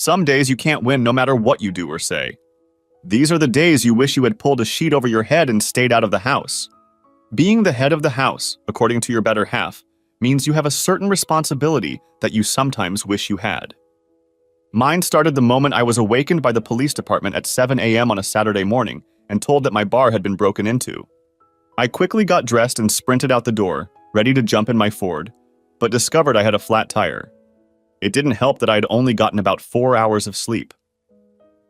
Some days you can't win no matter what you do or say. These are the days you wish you had pulled a sheet over your head and stayed out of the house. Being the head of the house, according to your better half, means you have a certain responsibility that you sometimes wish you had. Mine started the moment I was awakened by the police department at 7 a.m. on a Saturday morning and told that my bar had been broken into. I quickly got dressed and sprinted out the door, ready to jump in my Ford, but discovered I had a flat tire. It didn't help that I had only gotten about 4 hours of sleep.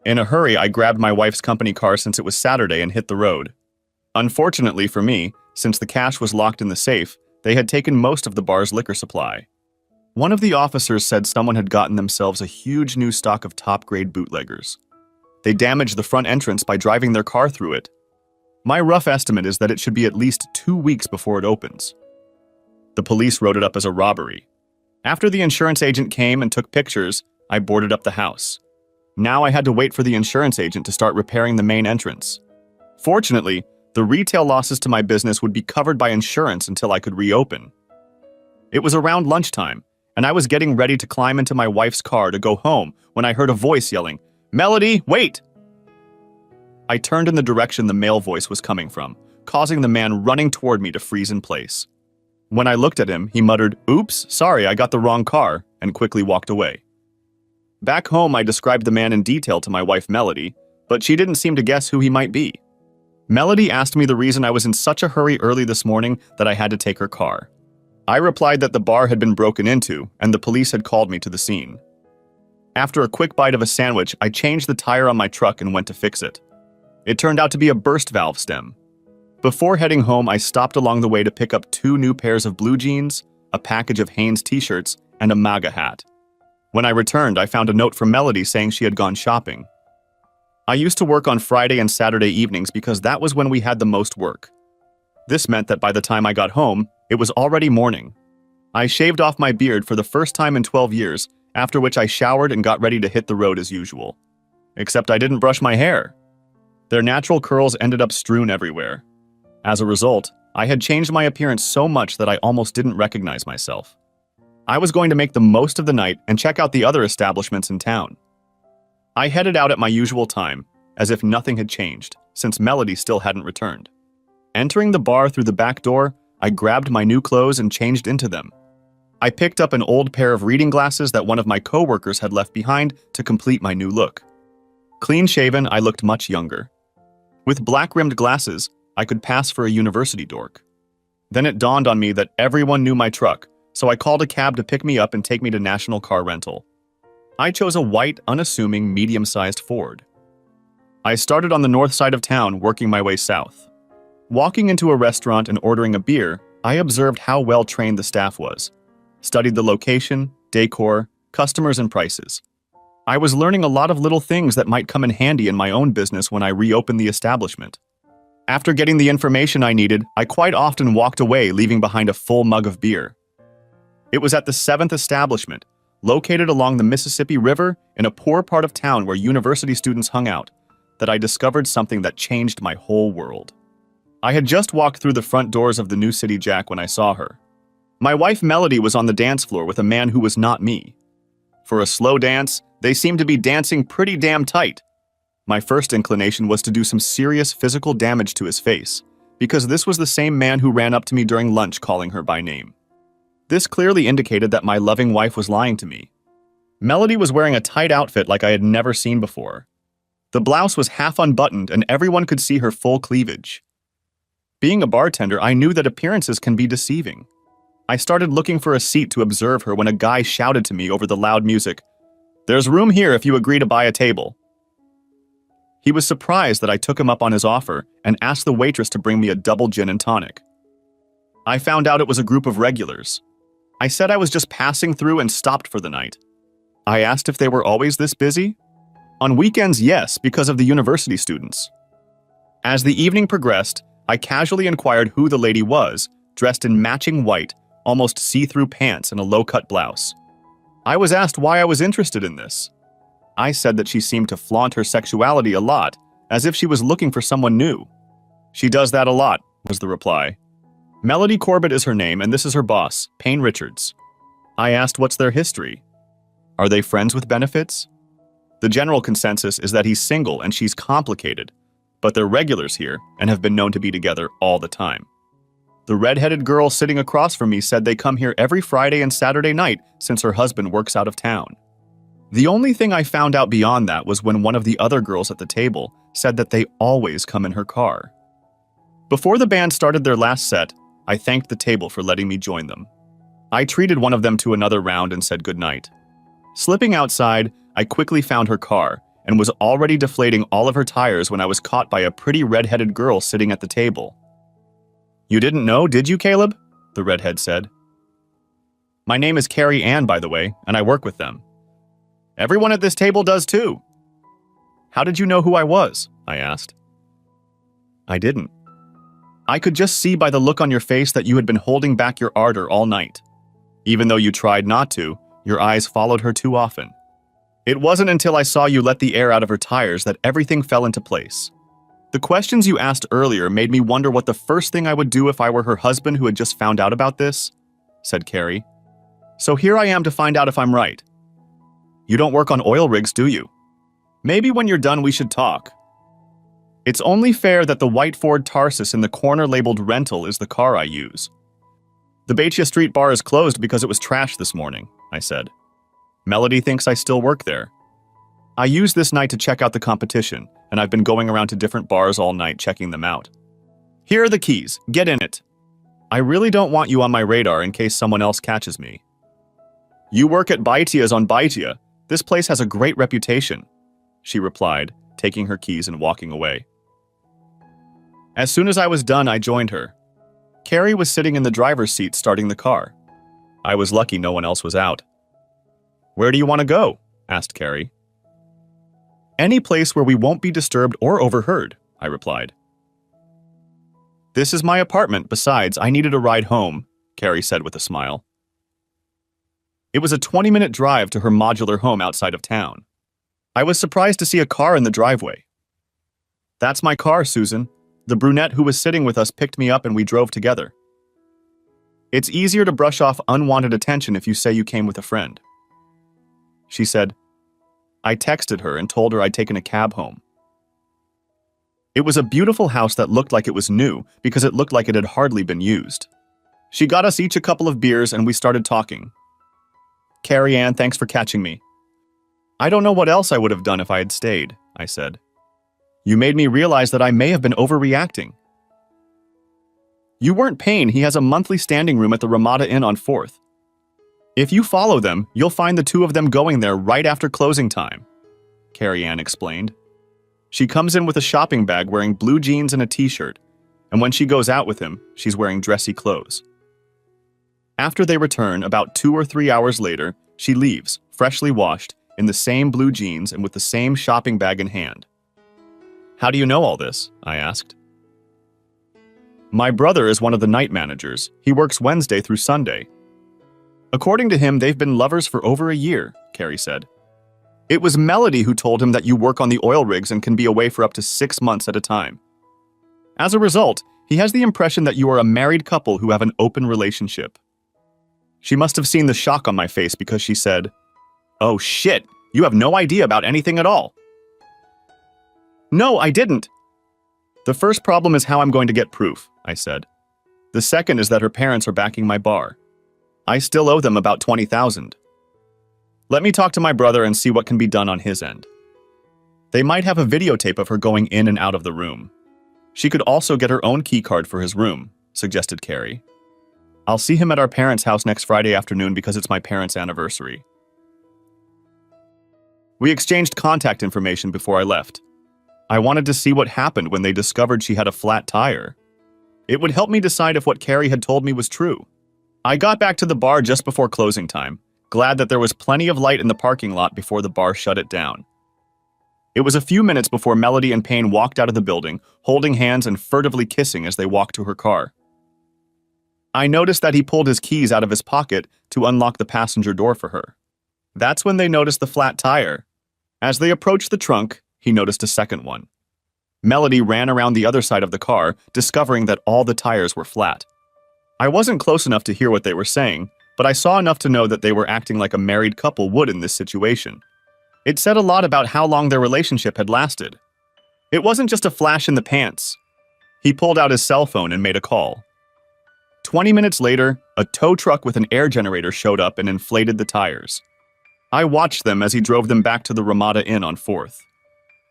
In a hurry, I grabbed my wife's company car since it was Saturday and hit the road. Unfortunately for me, since the cash was locked in the safe, they had taken most of the bar's liquor supply. One of the officers said someone had gotten themselves a huge new stock of top-grade bootleggers. They damaged the front entrance by driving their car through it. My rough estimate is that it should be at least 2 weeks before it opens. The police wrote it up as a robbery. After the insurance agent came and took pictures, I boarded up the house. Now I had to wait for the insurance agent to start repairing the main entrance. Fortunately, the retail losses to my business would be covered by insurance until I could reopen. It was around lunchtime, and I was getting ready to climb into my wife's car to go home when I heard a voice yelling, "Melody, wait!" I turned in the direction the male voice was coming from, causing the man running toward me to freeze in place. When I looked at him, he muttered, "Oops, sorry, I got the wrong car," and quickly walked away. Back home, I described the man in detail to my wife Melody, but she didn't seem to guess who he might be. Melody asked me the reason I was in such a hurry early this morning that I had to take her car. I replied that the bar had been broken into and the police had called me to the scene. After a quick bite of a sandwich, I changed the tire on my truck and went to fix it. It turned out to be a burst valve stem. Before heading home, I stopped along the way to pick up 2 new pairs of blue jeans, a package of Hanes t-shirts, and a MAGA hat. When I returned, I found a note from Melody saying she had gone shopping. I used to work on Friday and Saturday evenings because that was when we had the most work. This meant that by the time I got home, it was already morning. I shaved off my beard for the first time in 12 years, after which I showered and got ready to hit the road as usual. Except I didn't brush my hair. Their natural curls ended up strewn everywhere. As a result, I had changed my appearance so much that I almost didn't recognize myself. I was going to make the most of the night and check out the other establishments in town. I headed out at my usual time, as if nothing had changed, since Melody still hadn't returned. Entering the bar through the back door, I grabbed my new clothes and changed into them. I picked up an old pair of reading glasses that one of my coworkers had left behind to complete my new look. Clean-shaven, I looked much younger. With black-rimmed glasses, I could pass for a university dork. Then it dawned on me that everyone knew my truck, so I called a cab to pick me up and take me to National Car Rental. I chose a white, unassuming, medium-sized Ford. I started on the north side of town, working my way south. Walking into a restaurant and ordering a beer, I observed how well-trained the staff was. Studied the location, decor, customers, and prices. I was learning a lot of little things that might come in handy in my own business when I reopened the establishment. After getting the information I needed, I quite often walked away, leaving behind a full mug of beer. It was at the 7th establishment, located along the Mississippi River in a poor part of town where university students hung out, that I discovered something that changed my whole world. I had just walked through the front doors of the New City Jack when I saw her. My wife Melody was on the dance floor with a man who was not me. For a slow dance, they seemed to be dancing pretty damn tight. My first inclination was to do some serious physical damage to his face, because this was the same man who ran up to me during lunch calling her by name. This clearly indicated that my loving wife was lying to me. Melody was wearing a tight outfit like I had never seen before. The blouse was half unbuttoned and everyone could see her full cleavage. Being a bartender, I knew that appearances can be deceiving. I started looking for a seat to observe her when a guy shouted to me over the loud music, "There's room here if you agree to buy a table." He was surprised that I took him up on his offer and asked the waitress to bring me a double gin and tonic. I found out it was a group of regulars. I said I was just passing through and stopped for the night. I asked if they were always this busy. On weekends, yes, because of the university students. As the evening progressed, I casually inquired who the lady was, dressed in matching white, almost see-through pants and a low-cut blouse. I was asked why I was interested in this. I said that she seemed to flaunt her sexuality a lot, as if she was looking for someone new. "She does that a lot," was the reply. "Melody Corbett is her name, and this is her boss, Payne Richards." I asked what's their history. "Are they friends with benefits?" The general consensus is that he's single and she's complicated, but they're regulars here and have been known to be together all the time. The red-headed girl sitting across from me said they come here every Friday and Saturday night since her husband works out of town. The only thing I found out beyond that was when one of the other girls at the table said that they always come in her car. Before the band started their last set, I thanked the table for letting me join them. I treated one of them to another round and said goodnight. Slipping outside, I quickly found her car and was already deflating all of her tires when I was caught by a pretty red-headed girl sitting at the table. "You didn't know, did you, Caleb?" the redhead said. "My name is Carrie Ann, by the way, and I work with them." "Everyone at this table does too." "How did you know who I was?" I asked. "I didn't. I could just see by the look on your face that you had been holding back your ardor all night. Even though you tried not to, your eyes followed her too often. It wasn't until I saw you let the air out of her tires that everything fell into place. The questions you asked earlier made me wonder what the first thing I would do if I were her husband who had just found out about this," said Carrie. "So here I am to find out if I'm right. You don't work on oil rigs, do you? Maybe when you're done we should talk. It's only fair that the white Ford Tarsus in the corner labeled rental is the car I use. The Baitia Street bar is closed because it was trashed this morning," I said. "Melody thinks I still work there. I used this night to check out the competition, and I've been going around to different bars all night checking them out. Here are the keys. Get in it. I really don't want you on my radar in case someone else catches me. You work at Baitia's on Baitia. This place has a great reputation," she replied, taking her keys and walking away. As soon as I was done, I joined her. Carrie was sitting in the driver's seat starting the car. I was lucky no one else was out. "Where do you want to go?" asked Carrie. "Any place where we won't be disturbed or overheard," I replied. "This is my apartment. Besides, I needed a ride home," Carrie said with a smile. It was a 20-minute drive to her modular home outside of town. I was surprised to see a car in the driveway. "That's my car, Susan. The brunette who was sitting with us picked me up and we drove together. It's easier to brush off unwanted attention if you say you came with a friend," she said. I texted her and told her I'd taken a cab home. It was a beautiful house that looked like it was new because it looked like it had hardly been used. She got us each a couple of beers and we started talking. "Carrie Ann, thanks for catching me." "I don't know what else I would have done if I had stayed," I said. "You made me realize that I may have been overreacting." "You weren't Payne. He has a monthly standing room at the Ramada Inn on 4th. If you follow them, you'll find the two of them going there right after closing time," Carrie Ann explained. "She comes in with a shopping bag wearing blue jeans and a t-shirt, and when she goes out with him, she's wearing dressy clothes. After they return, about 2 or 3 hours later, she leaves, freshly washed, in the same blue jeans and with the same shopping bag in hand." "How do you know all this?" I asked. "My brother is one of the night managers. He works Wednesday through Sunday. According to him, they've been lovers for over a year," Carrie said. "It was Melody who told him that you work on the oil rigs and can be away for up to 6 months at a time. As a result, he has the impression that you are a married couple who have an open relationship." She must have seen the shock on my face because she said, "Oh shit, you have no idea about anything at all." "No, I didn't." "The first problem is how I'm going to get proof," I said. "The second is that her parents are backing my bar. I still owe them about $20,000. Let me talk to my brother and see what can be done on his end. They might have a videotape of her going in and out of the room. She could also get her own key card for his room," suggested Carrie. "I'll see him at our parents' house next Friday afternoon because it's my parents' anniversary." We exchanged contact information before I left. I wanted to see what happened when they discovered she had a flat tire. It would help me decide if what Carrie had told me was true. I got back to the bar just before closing time, glad that there was plenty of light in the parking lot before the bar shut it down. It was a few minutes before Melody and Payne walked out of the building, holding hands and furtively kissing as they walked to her car. I noticed that he pulled his keys out of his pocket to unlock the passenger door for her. That's when they noticed the flat tire. As they approached the trunk, he noticed a second one. Melody ran around the other side of the car, discovering that all the tires were flat. I wasn't close enough to hear what they were saying, but I saw enough to know that they were acting like a married couple would in this situation. It said a lot about how long their relationship had lasted. It wasn't just a flash in the pants. He pulled out his cell phone and made a call. 20 minutes later, a tow truck with an air generator showed up and inflated the tires. I watched them as he drove them back to the Ramada Inn on 4th.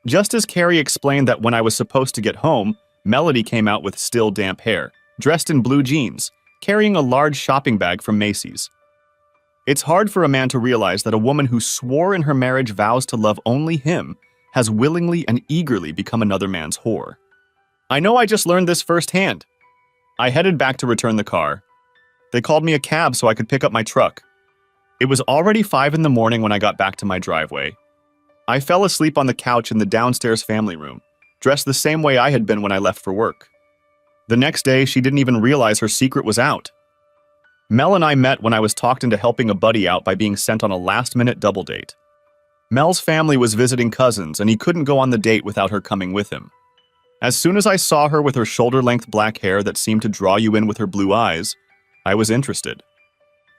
Just as Carrie explained that when I was supposed to get home, Melody came out with still damp hair, dressed in blue jeans, carrying a large shopping bag from Macy's. It's hard for a man to realize that a woman who swore in her marriage vows to love only him has willingly and eagerly become another man's whore. I know I just learned this firsthand. I headed back to return the car. They called me a cab so I could pick up my truck. It was already 5 in the morning when I got back to my driveway. I fell asleep on the couch in the downstairs family room, dressed the same way I had been when I left for work. The next day, she didn't even realize her secret was out. Mel and I met when I was talked into helping a buddy out by being sent on a last-minute double date. Mel's family was visiting cousins, and he couldn't go on the date without her coming with him. As soon as I saw her with her shoulder-length black hair that seemed to draw you in with her blue eyes, I was interested.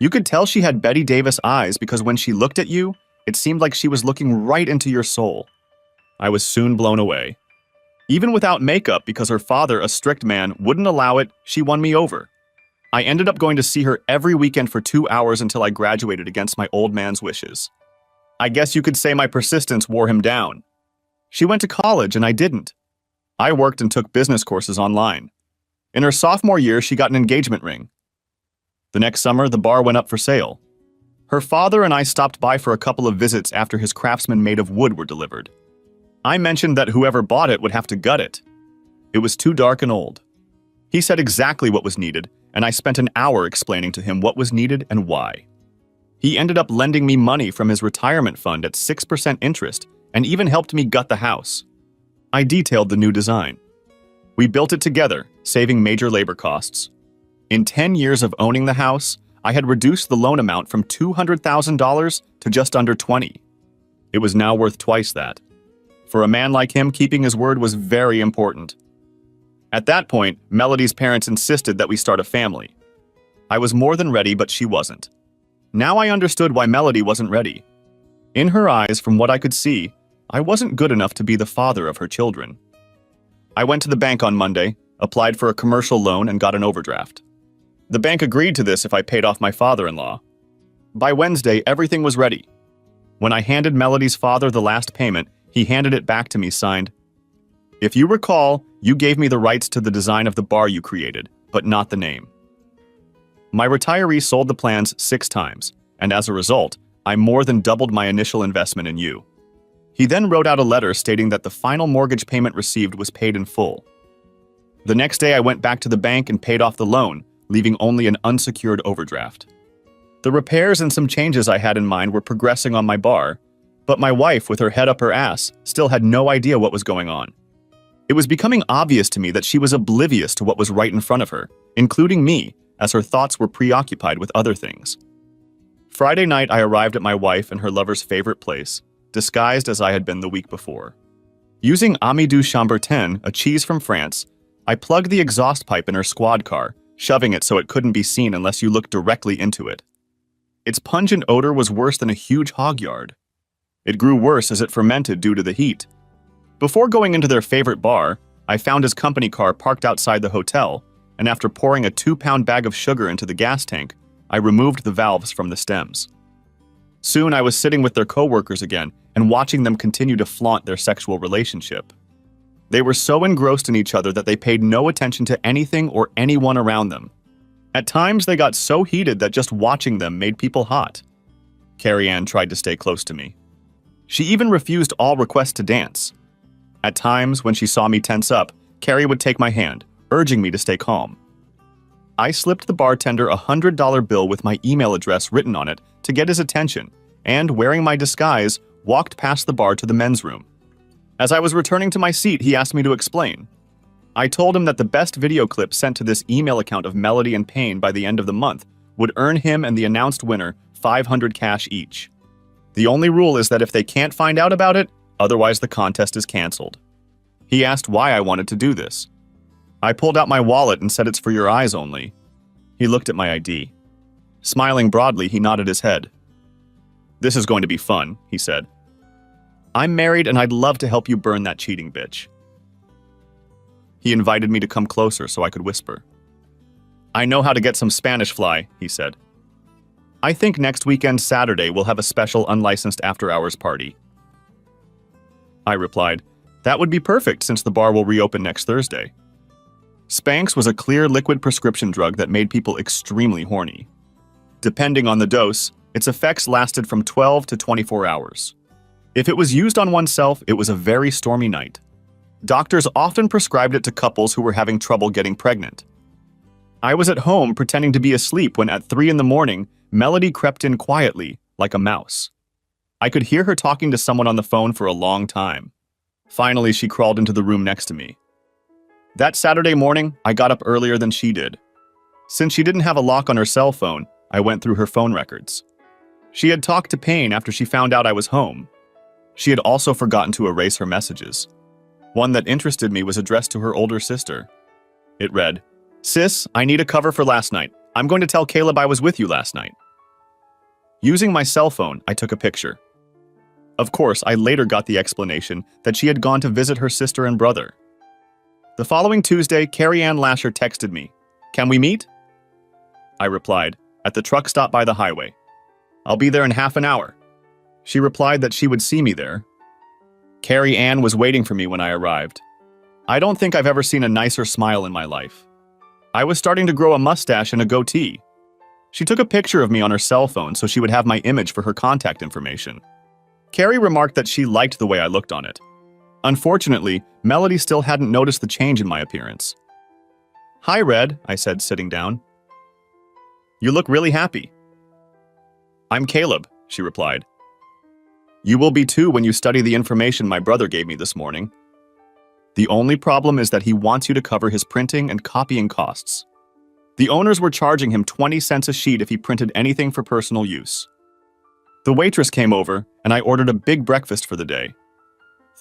You could tell she had Betty Davis eyes because when she looked at you, it seemed like she was looking right into your soul. I was soon blown away. Even without makeup, because her father, a strict man, wouldn't allow it, she won me over. I ended up going to see her every weekend for 2 hours until I graduated against my old man's wishes. I guess you could say my persistence wore him down. She went to college and I didn't. I worked and took business courses online. In her sophomore year, she got an engagement ring. The next summer, the bar went up for sale. Her father and I stopped by for a couple of visits after his Craftsman made of wood were delivered. I mentioned that whoever bought it would have to gut it. It was too dark and old. He said exactly what was needed, and I spent an hour explaining to him what was needed and why. He ended up lending me money from his retirement fund at 6% interest and even helped me gut the house. I detailed the new design. We built it together, saving major labor costs. In 10 years of owning the house, I had reduced the loan amount from $200,000 to just under $20,000. It was now worth twice that. For a man like him, keeping his word was very important. At that point, Melody's parents insisted that we start a family. I was more than ready, but she wasn't. Now I understood why Melody wasn't ready. In her eyes, from what I could see, I wasn't good enough to be the father of her children. I went to the bank on Monday, applied for a commercial loan, and got an overdraft. The bank agreed to this if I paid off my father-in-law. By Wednesday, everything was ready. When I handed Melody's father the last payment, he handed it back to me signed, "If you recall, you gave me the rights to the design of the bar you created, but not the name." My retiree sold the plans 6 times, and as a result, I more than doubled my initial investment in you. He then wrote out a letter stating that the final mortgage payment received was paid in full. The next day, I went back to the bank and paid off the loan, leaving only an unsecured overdraft. The repairs and some changes I had in mind were progressing on my bar, but my wife, with her head up her ass, still had no idea what was going on. It was becoming obvious to me that she was oblivious to what was right in front of her, including me, as her thoughts were preoccupied with other things. Friday night, I arrived at my wife and her lover's favorite place, disguised as I had been the week before. Using Ami du Chambertin, a cheese from France, I plugged the exhaust pipe in her squad car, shoving it so it couldn't be seen unless you looked directly into it. Its pungent odor was worse than a huge hog yard. It grew worse as it fermented due to the heat. Before going into their favorite bar, I found his company car parked outside the hotel, and after pouring a 2-pound bag of sugar into the gas tank, I removed the valves from the stems. Soon I was sitting with their coworkers again and watching them continue to flaunt their sexual relationship. They were so engrossed in each other that they paid no attention to anything or anyone around them. At times, they got so heated that just watching them made people hot. Carrie Ann tried to stay close to me. She even refused all requests to dance. At times, when she saw me tense up, Carrie would take my hand, urging me to stay calm. I slipped the bartender a $100 bill with my email address written on it to get his attention, and, wearing my disguise, walked past the bar to the men's room. As I was returning to my seat, he asked me to explain. I told him that the best video clip sent to this email account of Melody and Payne by the end of the month would earn him and the announced winner $500 cash each. The only rule is that if they can't find out about it, otherwise the contest is canceled. He asked why I wanted to do this. I pulled out my wallet and said it's for your eyes only. He looked at my ID. Smiling broadly, he nodded his head. "This is going to be fun," he said. I'm married and I'd love to help you burn that cheating bitch. He invited me to come closer so I could whisper. I know how to get some Spanish fly, he said. I think next weekend Saturday we'll have a special unlicensed after-hours party. I replied, that would be perfect since the bar will reopen next Thursday. Spanx was a clear liquid prescription drug that made people extremely horny. Depending on the dose, its effects lasted from 12 to 24 hours. If it was used on oneself, it was a very stormy night. Doctors often prescribed it to couples who were having trouble getting pregnant. I was at home pretending to be asleep when at 3 in the morning, Melody crept in quietly, like a mouse. I could hear her talking to someone on the phone for a long time. Finally, she crawled into the room next to me. That Saturday morning, I got up earlier than she did. Since she didn't have a lock on her cell phone, I went through her phone records. She had talked to Payne after she found out I was home. She had also forgotten to erase her messages. One that interested me was addressed to her older sister. It read, Sis, I need a cover for last night. I'm going to tell Caleb I was with you last night. Using my cell phone, I took a picture. Of course, I later got the explanation that she had gone to visit her sister and brother. The following Tuesday, Carrie Ann Lasher texted me, Can we meet? I replied, At the truck stop by the highway. I'll be there in half an hour. She replied that she would see me there. Carrie Ann was waiting for me when I arrived. I don't think I've ever seen a nicer smile in my life. I was starting to grow a mustache and a goatee. She took a picture of me on her cell phone so she would have my image for her contact information. Carrie remarked that she liked the way I looked on it. Unfortunately, Melody still hadn't noticed the change in my appearance. Hi, Red, I said, sitting down. You look really happy. I'm Caleb, she replied. You will be too when you study the information my brother gave me this morning. The only problem is that he wants you to cover his printing and copying costs. The owners were charging him 20 cents a sheet if he printed anything for personal use. The waitress came over, and I ordered a big breakfast for the day.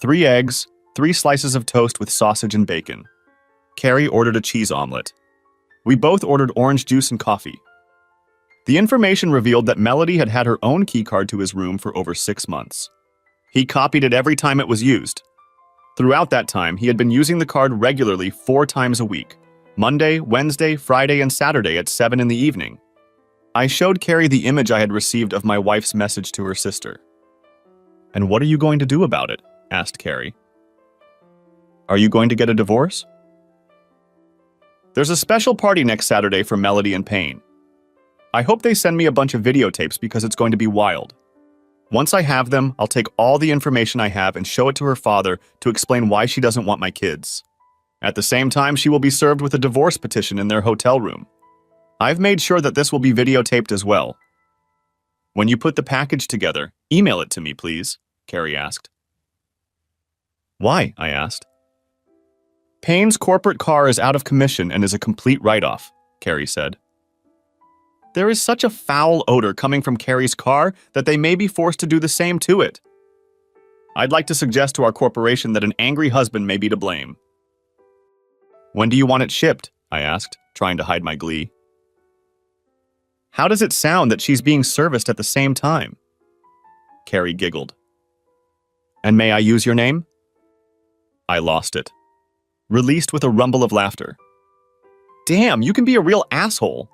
3 eggs, 3 slices of toast with sausage and bacon. Carrie ordered a cheese omelet. We both ordered orange juice and coffee. The information revealed that Melody had had her own keycard to his room for over 6 months. He copied it every time it was used. Throughout that time, he had been using the card regularly 4 times a week, Monday, Wednesday, Friday, and Saturday at 7 in the evening. I showed Carrie the image I had received of my wife's message to her sister. And what are you going to do about it? Asked Carrie. Are you going to get a divorce? There's a special party next Saturday for Melody and Payne. I hope they send me a bunch of videotapes because it's going to be wild. Once I have them, I'll take all the information I have and show it to her father to explain why she doesn't want my kids. At the same time, she will be served with a divorce petition in their hotel room. I've made sure that this will be videotaped as well. When you put the package together, email it to me, please, Carrie asked. Why? I asked. Payne's corporate car is out of commission and is a complete write-off, Carrie said. There is such a foul odor coming from Carrie's car that they may be forced to do the same to it. I'd like to suggest to our corporation that an angry husband may be to blame. When do you want it shipped? I asked, trying to hide my glee. How does it sound that she's being serviced at the same time? Carrie giggled. And may I use your name? I lost it. Released with a rumble of laughter. Damn, you can be a real asshole.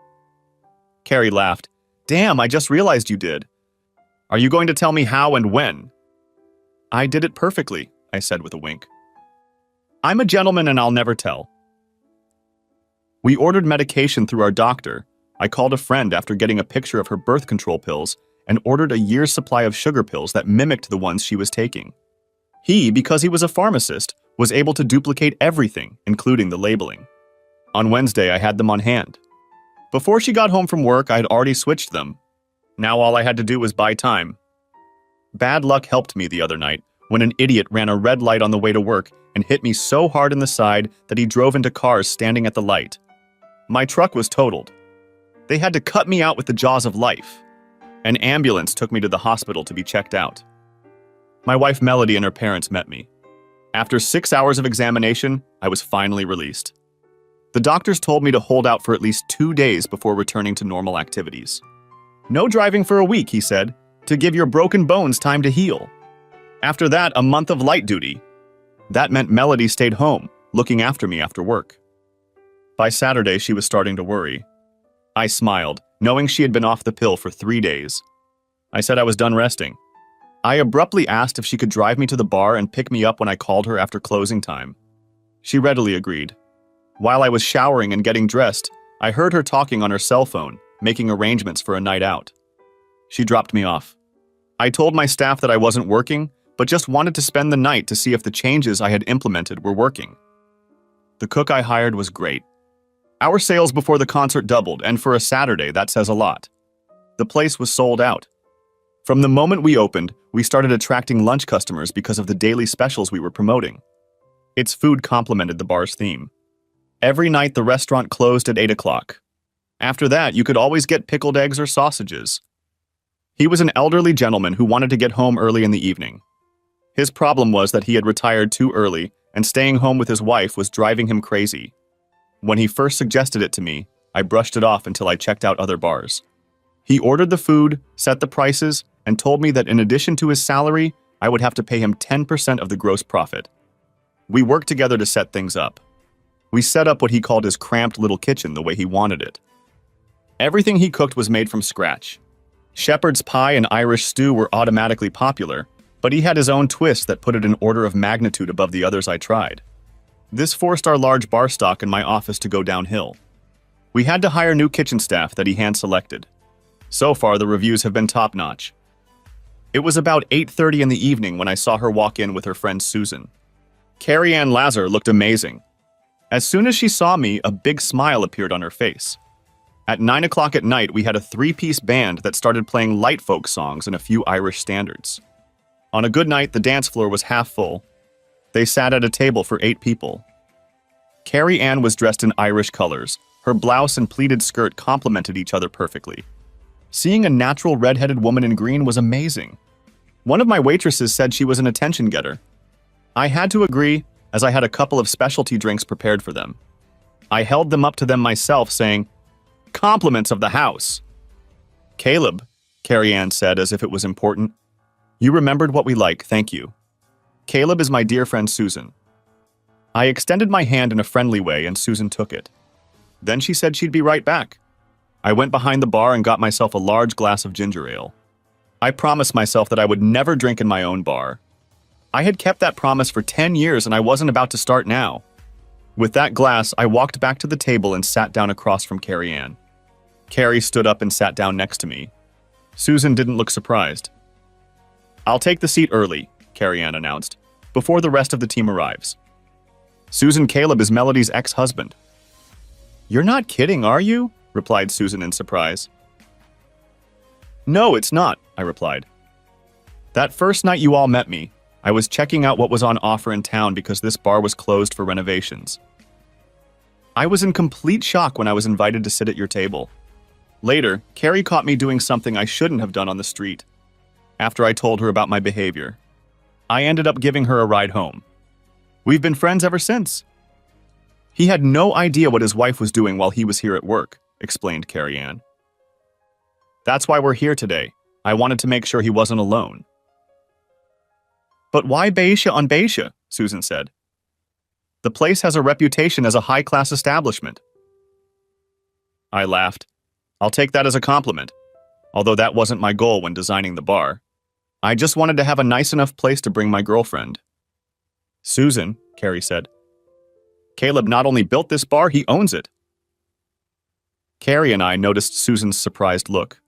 Carrie laughed. Damn, I just realized you did. Are you going to tell me how and when? I did it perfectly, I said with a wink. I'm a gentleman and I'll never tell. We ordered medication through our doctor. I called a friend after getting a picture of her birth control pills and ordered a year's supply of sugar pills that mimicked the ones she was taking. He, because he was a pharmacist, was able to duplicate everything, including the labeling. On Wednesday, I had them on hand. Before she got home from work, I had already switched them. Now all I had to do was buy time. Bad luck helped me the other night when an idiot ran a red light on the way to work and hit me so hard in the side that he drove into cars standing at the light. My truck was totaled. They had to cut me out with the jaws of life. An ambulance took me to the hospital to be checked out. My wife Melody and her parents met me. After 6 hours of examination, I was finally released. The doctors told me to hold out for at least 2 days before returning to normal activities. No driving for a week, he said, to give your broken bones time to heal. After that, a month of light duty. That meant Melody stayed home, looking after me after work. By Saturday, she was starting to worry. I smiled, knowing she had been off the pill for 3 days. I said I was done resting. I abruptly asked if she could drive me to the bar and pick me up when I called her after closing time. She readily agreed. While I was showering and getting dressed, I heard her talking on her cell phone, making arrangements for a night out. She dropped me off. I told my staff that I wasn't working, but just wanted to spend the night to see if the changes I had implemented were working. The cook I hired was great. Our sales before the concert doubled, and for a Saturday, that says a lot. The place was sold out. From the moment we opened, we started attracting lunch customers because of the daily specials we were promoting. Its food complemented the bar's theme. Every night, the restaurant closed at 8 o'clock. After that, you could always get pickled eggs or sausages. He was an elderly gentleman who wanted to get home early in the evening. His problem was that he had retired too early, and staying home with his wife was driving him crazy. When he first suggested it to me, I brushed it off until I checked out other bars. He ordered the food, set the prices, and told me that in addition to his salary, I would have to pay him 10% of the gross profit. We worked together to set things up. We set up what he called his cramped little kitchen the way he wanted it. Everything he cooked was made from scratch. Shepherd's pie and Irish stew were automatically popular, but he had his own twist that put it an order of magnitude above the others I tried. This forced our large bar stock in my office to go downhill. We had to hire new kitchen staff that he hand-selected. So far, the reviews have been top-notch. It was about 8:30 in the evening when I saw her walk in with her friend Susan. Carrie Ann Lazar looked amazing. As soon as she saw me, a big smile appeared on her face. At 9 o'clock at night, we had a 3-piece band that started playing light folk songs and a few Irish standards. On a good night, the dance floor was half full. They sat at a table for 8 people. Carrie Ann was dressed in Irish colors. Her blouse and pleated skirt complemented each other perfectly. Seeing a natural red-headed woman in green was amazing. One of my waitresses said she was an attention getter. I had to agree, as I had a couple of specialty drinks prepared for them. I held them up to them myself, saying, "Compliments of the house." "Caleb," Carrie Ann said as if it was important. "You remembered what we like, thank you. Caleb is my dear friend Susan." I extended my hand in a friendly way and Susan took it. Then she said she'd be right back. I went behind the bar and got myself a large glass of ginger ale. I promised myself that I would never drink in my own bar. I had kept that promise for 10 years and I wasn't about to start now. With that glass, I walked back to the table and sat down across from Carrie Ann. Carrie stood up and sat down next to me. Susan didn't look surprised. "I'll take the seat early," Carrie Ann announced, "before the rest of the team arrives." "Susan, Caleb is Melody's ex-husband." "You're not kidding, are you?" replied Susan in surprise. "No, it's not," I replied. "That first night you all met me, I was checking out what was on offer in town because this bar was closed for renovations. I was in complete shock when I was invited to sit at your table. Later, Carrie caught me doing something I shouldn't have done on the street. After I told her about my behavior, I ended up giving her a ride home. We've been friends ever since." "He had no idea what his wife was doing while he was here at work," explained Carrie Ann. "That's why we're here today. I wanted to make sure he wasn't alone." "But why Beisha on Beisha?" Susan said. "The place has a reputation as a high-class establishment." I laughed. "I'll take that as a compliment, although that wasn't my goal when designing the bar. I just wanted to have a nice enough place to bring my girlfriend." "Susan," Carrie said, "Caleb not only built this bar, he owns it." Carrie and I noticed Susan's surprised look.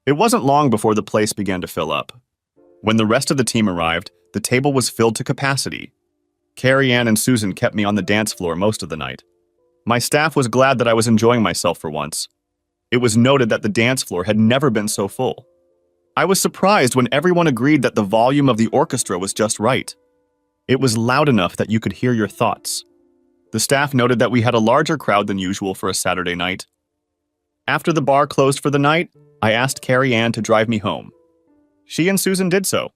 It wasn't long before the place began to fill up. When the rest of the team arrived, the table was filled to capacity. Carrie Ann and Susan kept me on the dance floor most of the night. My staff was glad that I was enjoying myself for once. It was noted that the dance floor had never been so full. I was surprised when everyone agreed that the volume of the orchestra was just right. It was loud enough that you could hear your thoughts. The staff noted that we had a larger crowd than usual for a Saturday night. After the bar closed for the night, I asked Carrie Ann to drive me home. She and Susan did so.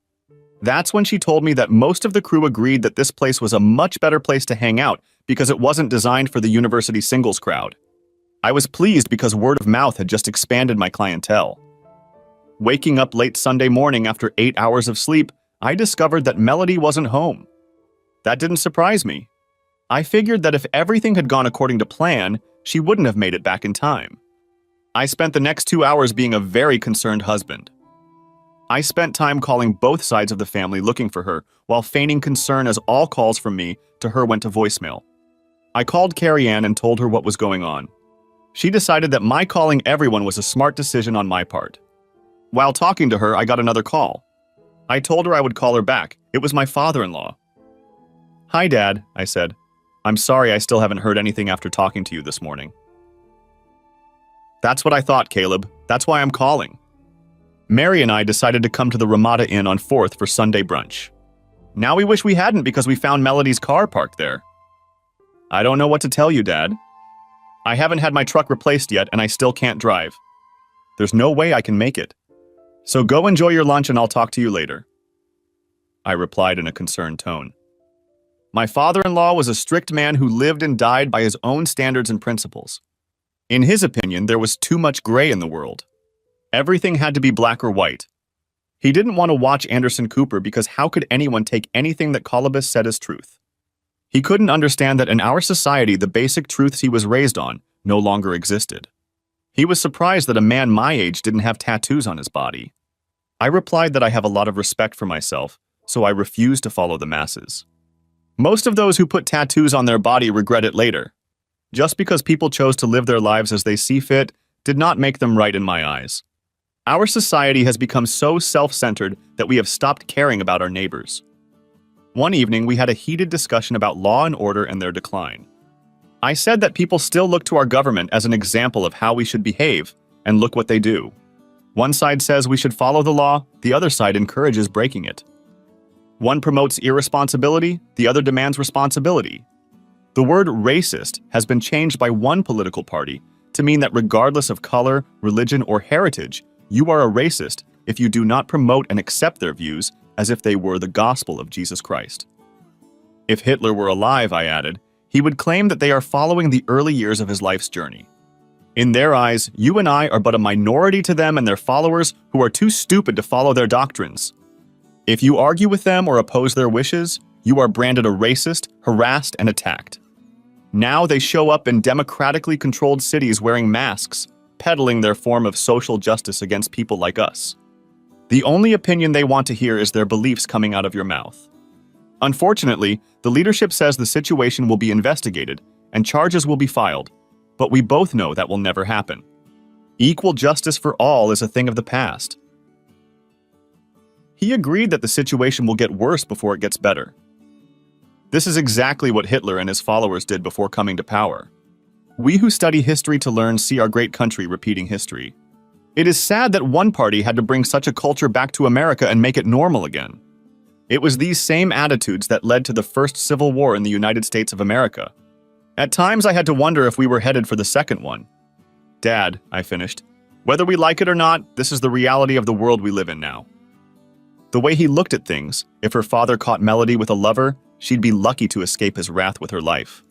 That's when she told me that most of the crew agreed that this place was a much better place to hang out because it wasn't designed for the university singles crowd. I was pleased because word of mouth had just expanded my clientele. Waking up late Sunday morning after 8 hours of sleep, I discovered that Melody wasn't home. That didn't surprise me. I figured that if everything had gone according to plan, she wouldn't have made it back in time. I spent the next 2 hours being a very concerned husband. I spent time calling both sides of the family looking for her, while feigning concern as all calls from me to her went to voicemail. I called Carrie Ann and told her what was going on. She decided that my calling everyone was a smart decision on my part. While talking to her, I got another call. I told her I would call her back. It was my father-in-law. "Hi, Dad," I said. "I'm sorry I still haven't heard anything after talking to you this morning." "That's what I thought, Caleb. That's why I'm calling." Mary and I decided to come to the Ramada Inn on 4th for Sunday brunch. Now we wish we hadn't because we found Melody's car parked there. "I don't know what to tell you, Dad. I haven't had my truck replaced yet and I still can't drive. There's no way I can make it. So go enjoy your lunch and I'll talk to you later," I replied in a concerned tone. My father-in-law was a strict man who lived and died by his own standards and principles. In his opinion, there was too much gray in the world. Everything had to be black or white. He didn't want to watch Anderson Cooper because how could anyone take anything that Colobus said as truth? He couldn't understand that in our society, the basic truths he was raised on no longer existed. He was surprised that a man my age didn't have tattoos on his body. I replied that I have a lot of respect for myself, so I refused to follow the masses. Most of those who put tattoos on their body regret it later. Just because people chose to live their lives as they see fit did not make them right in my eyes. Our society has become so self-centered that we have stopped caring about our neighbors. One evening, we had a heated discussion about law and order and their decline. I said that people still look to our government as an example of how we should behave, and look what they do. One side says we should follow the law, the other side encourages breaking it. One promotes irresponsibility, the other demands responsibility. The word racist has been changed by one political party to mean that regardless of color, religion, or heritage, you are a racist if you do not promote and accept their views as if they were the gospel of Jesus Christ. If Hitler were alive, I added, he would claim that they are following the early years of his life's journey. In their eyes, you and I are but a minority to them and their followers who are too stupid to follow their doctrines. If you argue with them or oppose their wishes, you are branded a racist, harassed, and attacked. Now they show up in democratically controlled cities wearing masks, peddling their form of social justice against people like us. The only opinion they want to hear is their beliefs coming out of your mouth. Unfortunately, the leadership says the situation will be investigated and charges will be filed, but we both know that will never happen. Equal justice for all is a thing of the past. He agreed that the situation will get worse before it gets better. This is exactly what Hitler and his followers did before coming to power. We who study history to learn see our great country repeating history. It is sad that one party had to bring such a culture back to America and make it normal again. It was these same attitudes that led to the first Civil War in the United States of America. At times I had to wonder if we were headed for the second one. Dad, I finished, whether we like it or not, this is the reality of the world we live in now. The way he looked at things, if her father caught Melody with a lover, she'd be lucky to escape his wrath with her life.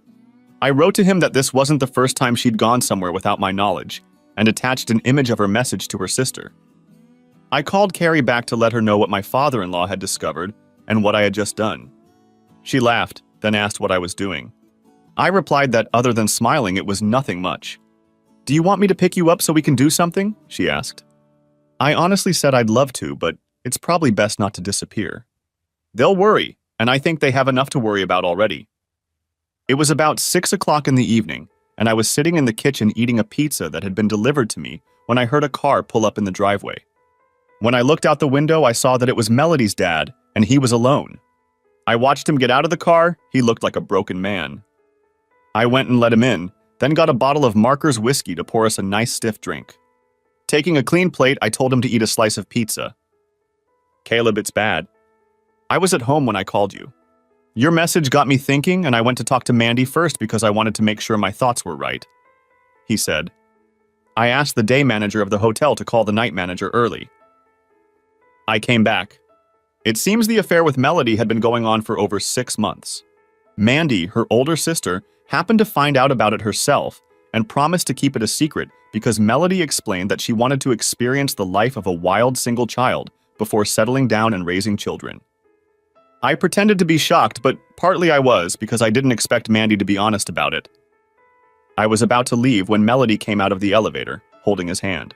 I wrote to him that this wasn't the first time she'd gone somewhere without my knowledge, and attached an image of her message to her sister. I called Carrie back to let her know what my father-in-law had discovered and what I had just done. She laughed, then asked what I was doing. I replied that other than smiling, it was nothing much. "Do you want me to pick you up so we can do something?" she asked. I honestly said I'd love to, but it's probably best not to disappear. They'll worry, and I think they have enough to worry about already. It was about 6 o'clock in the evening, and I was sitting in the kitchen eating a pizza that had been delivered to me when I heard a car pull up in the driveway. When I looked out the window, I saw that it was Melody's dad, and he was alone. I watched him get out of the car. He looked like a broken man. I went and let him in, then got a bottle of Marker's whiskey to pour us a nice stiff drink. Taking a clean plate, I told him to eat a slice of pizza. "Caleb, it's bad. I was at home when I called you. Your message got me thinking, and I went to talk to Mandy first because I wanted to make sure my thoughts were right," he said. I asked the day manager of the hotel to call the night manager early. I came back. It seems the affair with Melody had been going on for over 6 months. Mandy, her older sister, happened to find out about it herself and promised to keep it a secret because Melody explained that she wanted to experience the life of a wild single child before settling down and raising children. I pretended to be shocked, but partly I was because I didn't expect Mandy to be honest about it. I was about to leave when Melody came out of the elevator, holding his hand.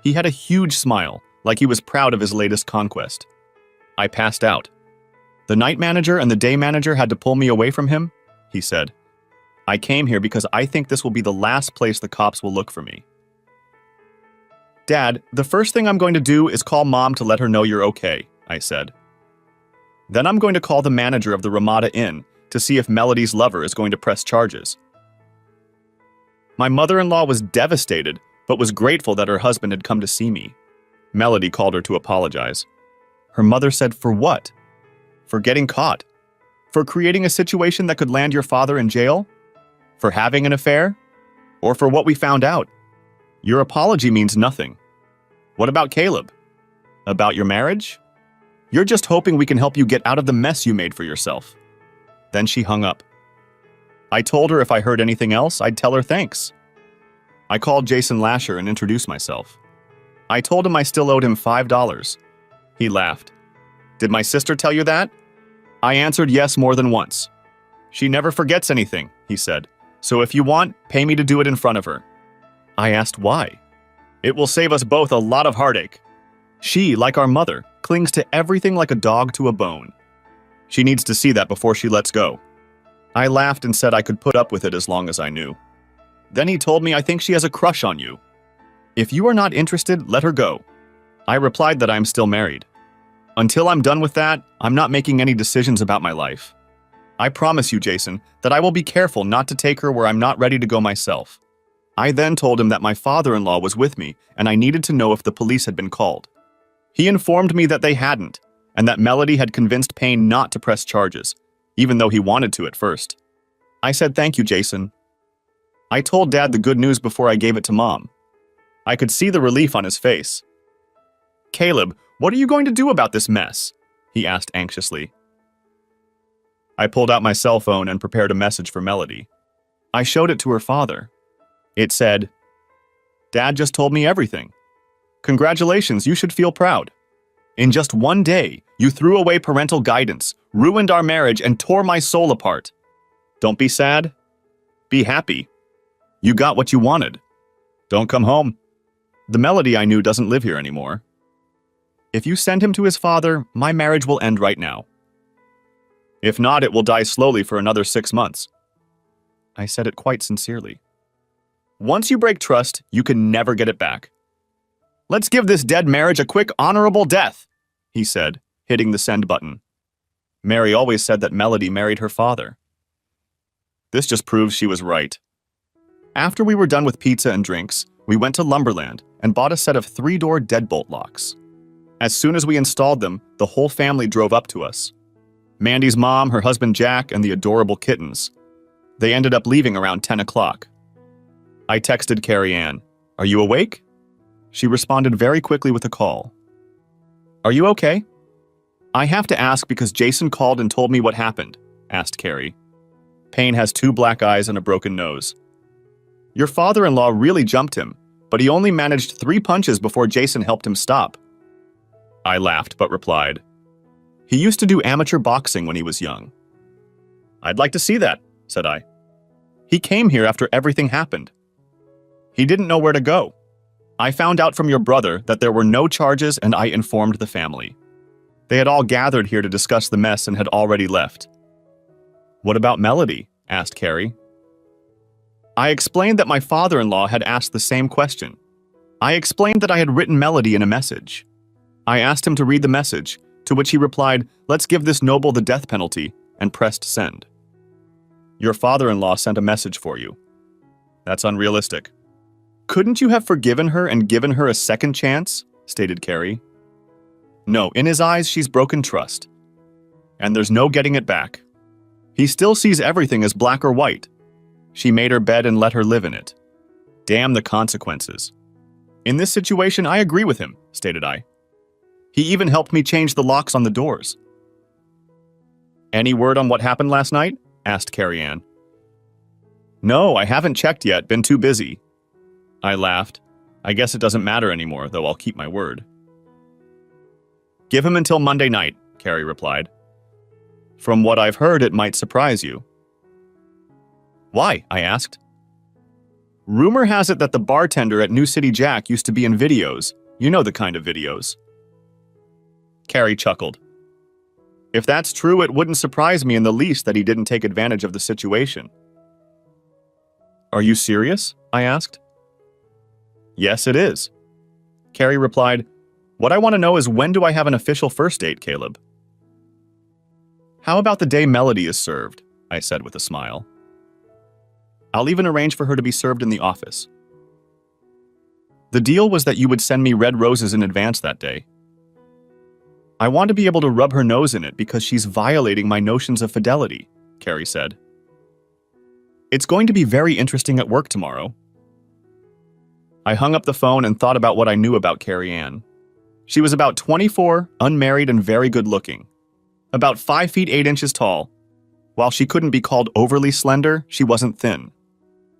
He had a huge smile, like he was proud of his latest conquest. I passed out. The night manager and the day manager had to pull me away from him, he said. I came here because I think this will be the last place the cops will look for me. Dad, the first thing I'm going to do is call Mom to let her know you're okay, I said. Then I'm going to call the manager of the Ramada Inn to see if Melody's lover is going to press charges. My mother-in-law was devastated, but was grateful that her husband had come to see me. Melody called her to apologize. Her mother said, for what? For getting caught? For creating a situation that could land your father in jail? For having an affair? Or for what we found out? Your apology means nothing. What about Caleb? About your marriage? You're just hoping we can help you get out of the mess you made for yourself. Then she hung up. I told her if I heard anything else, I'd tell her thanks. I called Jason Lasher and introduced myself. I told him I still owed him $5. He laughed. Did my sister tell you that? I answered yes more than once. She never forgets anything, he said. So if you want, pay me to do it in front of her. I asked why. It will save us both a lot of heartache. She, like our mother, clings to everything like a dog to a bone. She needs to see that before she lets go. I laughed and said I could put up with it as long as I knew. Then he told me I think she has a crush on you. If you are not interested, let her go. I replied that I'm still married. Until I'm done with that, I'm not making any decisions about my life. I promise you, Jason, that I will be careful not to take her where I'm not ready to go myself. I then told him that my father-in-law was with me and I needed to know if the police had been called. He informed me that they hadn't, and that Melody had convinced Payne not to press charges, even though he wanted to at first. I said thank you, Jason. I told Dad the good news before I gave it to Mom. I could see the relief on his face. Caleb, what are you going to do about this mess? He asked anxiously. I pulled out my cell phone and prepared a message for Melody. I showed it to her father. It said, Dad just told me everything. Congratulations, you should feel proud. In just one day, you threw away parental guidance, ruined our marriage, and tore my soul apart. Don't be sad. Be happy. You got what you wanted. Don't come home. The Melody I knew doesn't live here anymore. If you send him to his father, my marriage will end right now. If not, it will die slowly for another 6 months. I said it quite sincerely. Once you break trust, you can never get it back. Let's give this dead marriage a quick, honorable death, he said, hitting the send button. Mary always said that Melody married her father. This just proves she was right. After we were done with pizza and drinks, we went to Lumberland and bought a set of 3-door deadbolt locks. As soon as we installed them, the whole family drove up to us. Mandy's mom, her husband Jack, and the adorable kittens. They ended up leaving around 10 o'clock. I texted Carrie Ann, "Are you awake?" She responded very quickly with a call. "Are you okay?" "I have to ask because Jason called and told me what happened," asked Carrie. Payne has 2 black eyes and a broken nose. "Your father-in-law really jumped him, but he only managed 3 punches before Jason helped him stop." I laughed but replied, "He used to do amateur boxing when he was young." "I'd like to see that," said I. "He came here after everything happened. He didn't know where to go. I found out from your brother that there were no charges and I informed the family. They had all gathered here to discuss the mess and had already left." "What about Melody?" asked Carrie. I explained that my father-in-law had asked the same question. I explained that I had written Melody in a message. I asked him to read the message, to which he replied, "Let's give this noble the death penalty," and pressed send. "Your father-in-law sent a message for you." "That's unrealistic." "Couldn't you have forgiven her and given her a second chance?" stated Carrie. "No, in his eyes, she's broken trust. And there's no getting it back. He still sees everything as black or white. She made her bed and let her live in it. Damn the consequences." "In this situation, I agree with him," stated I. "He even helped me change the locks on the doors." "Any word on what happened last night?" asked Carrie Ann. "No, I haven't checked yet, been too busy." I laughed. I guess it doesn't matter anymore, though I'll keep my word. "Give him until Monday night. Carrie replied. From what I've heard, it might surprise you. Why? I asked. Rumor has it that the bartender at New City Jack used to be in videos. You know the kind of videos. Carrie chuckled. If that's true, it wouldn't surprise me in the least that he didn't take advantage of the situation. Are you serious? I asked. Yes, it is. Carrie replied, What I want to know is when do I have an official first date, Caleb? How about the day Melody is served? I said with a smile. I'll even arrange for her to be served in the office. The deal was that you would send me red roses in advance that day. I want to be able to rub her nose in it because she's violating my notions of fidelity, Carrie said. It's going to be very interesting at work tomorrow. I hung up the phone and thought about what I knew about Carrie Ann. She was about 24, unmarried, and very good looking. About 5 feet 8 inches tall. While she couldn't be called overly slender, she wasn't thin.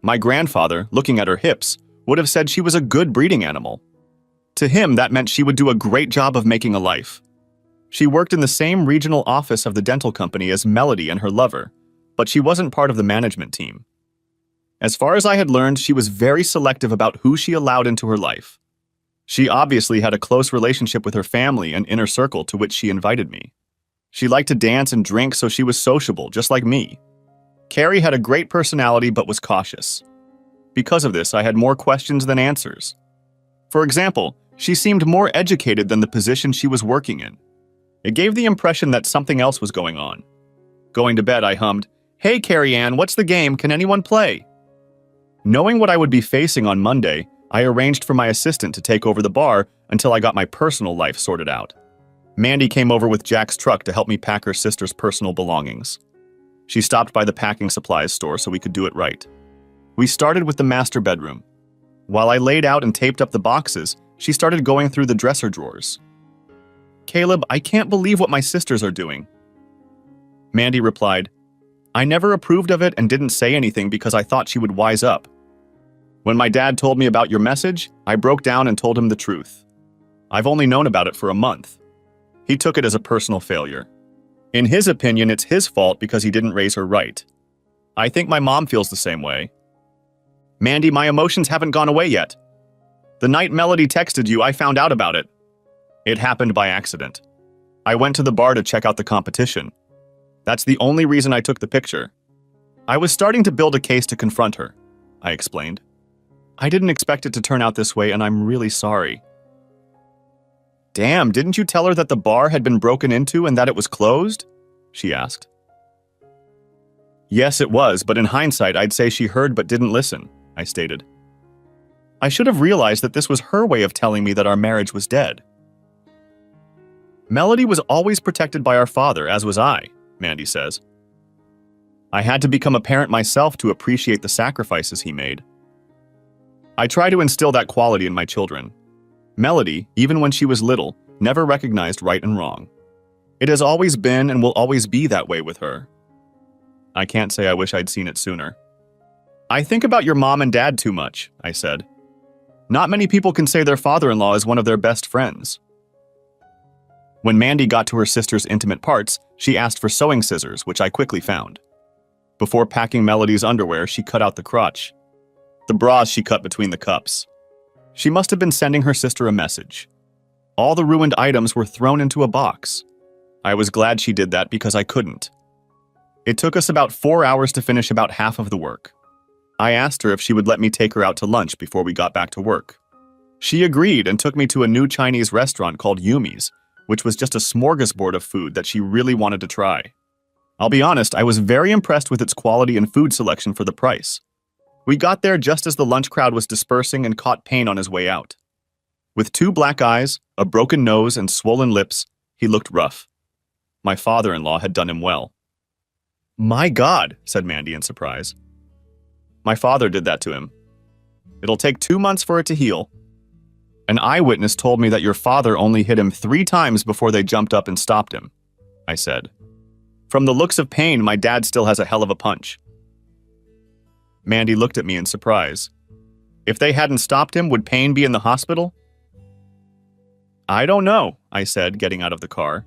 My grandfather, looking at her hips, would have said she was a good breeding animal. To him, that meant she would do a great job of making a life. She worked in the same regional office of the dental company as Melody and her lover, but she wasn't part of the management team. As far as I had learned, she was very selective about who she allowed into her life. She obviously had a close relationship with her family and inner circle to which she invited me. She liked to dance and drink, so she was sociable, just like me. Carrie had a great personality but was cautious. Because of this, I had more questions than answers. For example, she seemed more educated than the position she was working in. It gave the impression that something else was going on. Going to bed, I hummed, Hey Carrie Ann, what's the game? Can anyone play? Knowing what I would be facing on Monday, I arranged for my assistant to take over the bar until I got my personal life sorted out. Mandy came over with Jack's truck to help me pack her sister's personal belongings. She stopped by the packing supplies store so we could do it right. We started with the master bedroom. While I laid out and taped up the boxes, she started going through the dresser drawers. Caleb, I can't believe what my sisters are doing. Mandy replied, I never approved of it and didn't say anything because I thought she would wise up. When my dad told me about your message, I broke down and told him the truth. I've only known about it for a month. He took it as a personal failure. In his opinion, it's his fault because he didn't raise her right. I think my mom feels the same way. Mandy, my emotions haven't gone away yet. The night Melody texted you, I found out about it. It happened by accident. I went to the bar to check out the competition. That's the only reason I took the picture. I was starting to build a case to confront her, I explained. I didn't expect it to turn out this way, and I'm really sorry. Damn, didn't you tell her that the bar had been broken into and that it was closed? She asked. Yes, it was, but in hindsight, I'd say she heard but didn't listen, I stated. I should have realized that this was her way of telling me that our marriage was dead. Melody was always protected by our father, as was I, Mandy says. I had to become a parent myself to appreciate the sacrifices he made. I try to instill that quality in my children. Melody, even when she was little, never recognized right and wrong. It has always been and will always be that way with her. I can't say I wish I'd seen it sooner. I think about your mom and dad too much, I said. Not many people can say their father-in-law is one of their best friends. When Mandy got to her sister's intimate parts, she asked for sewing scissors, which I quickly found. Before packing Melody's underwear, she cut out the crotch. The bras she cut between the cups. She must have been sending her sister a message. All the ruined items were thrown into a box. I was glad she did that because I couldn't. It took us about 4 hours to finish about half of the work. I asked her if she would let me take her out to lunch before we got back to work. She agreed and took me to a new Chinese restaurant called Yumi's, which was just a smorgasbord of food that she really wanted to try. I'll be honest, I was very impressed with its quality and food selection for the price. We got there just as the lunch crowd was dispersing and caught Payne on his way out. With 2 black eyes, a broken nose, and swollen lips, he looked rough. My father-in-law had done him well. My God, said Mandy in surprise. My father did that to him. It'll take 2 months for it to heal. An eyewitness told me that your father only hit him 3 times before they jumped up and stopped him, I said. From the looks of Payne, my dad still has a hell of a punch. Mandy looked at me in surprise. If they hadn't stopped him, would Payne be in the hospital? I don't know, I said, getting out of the car.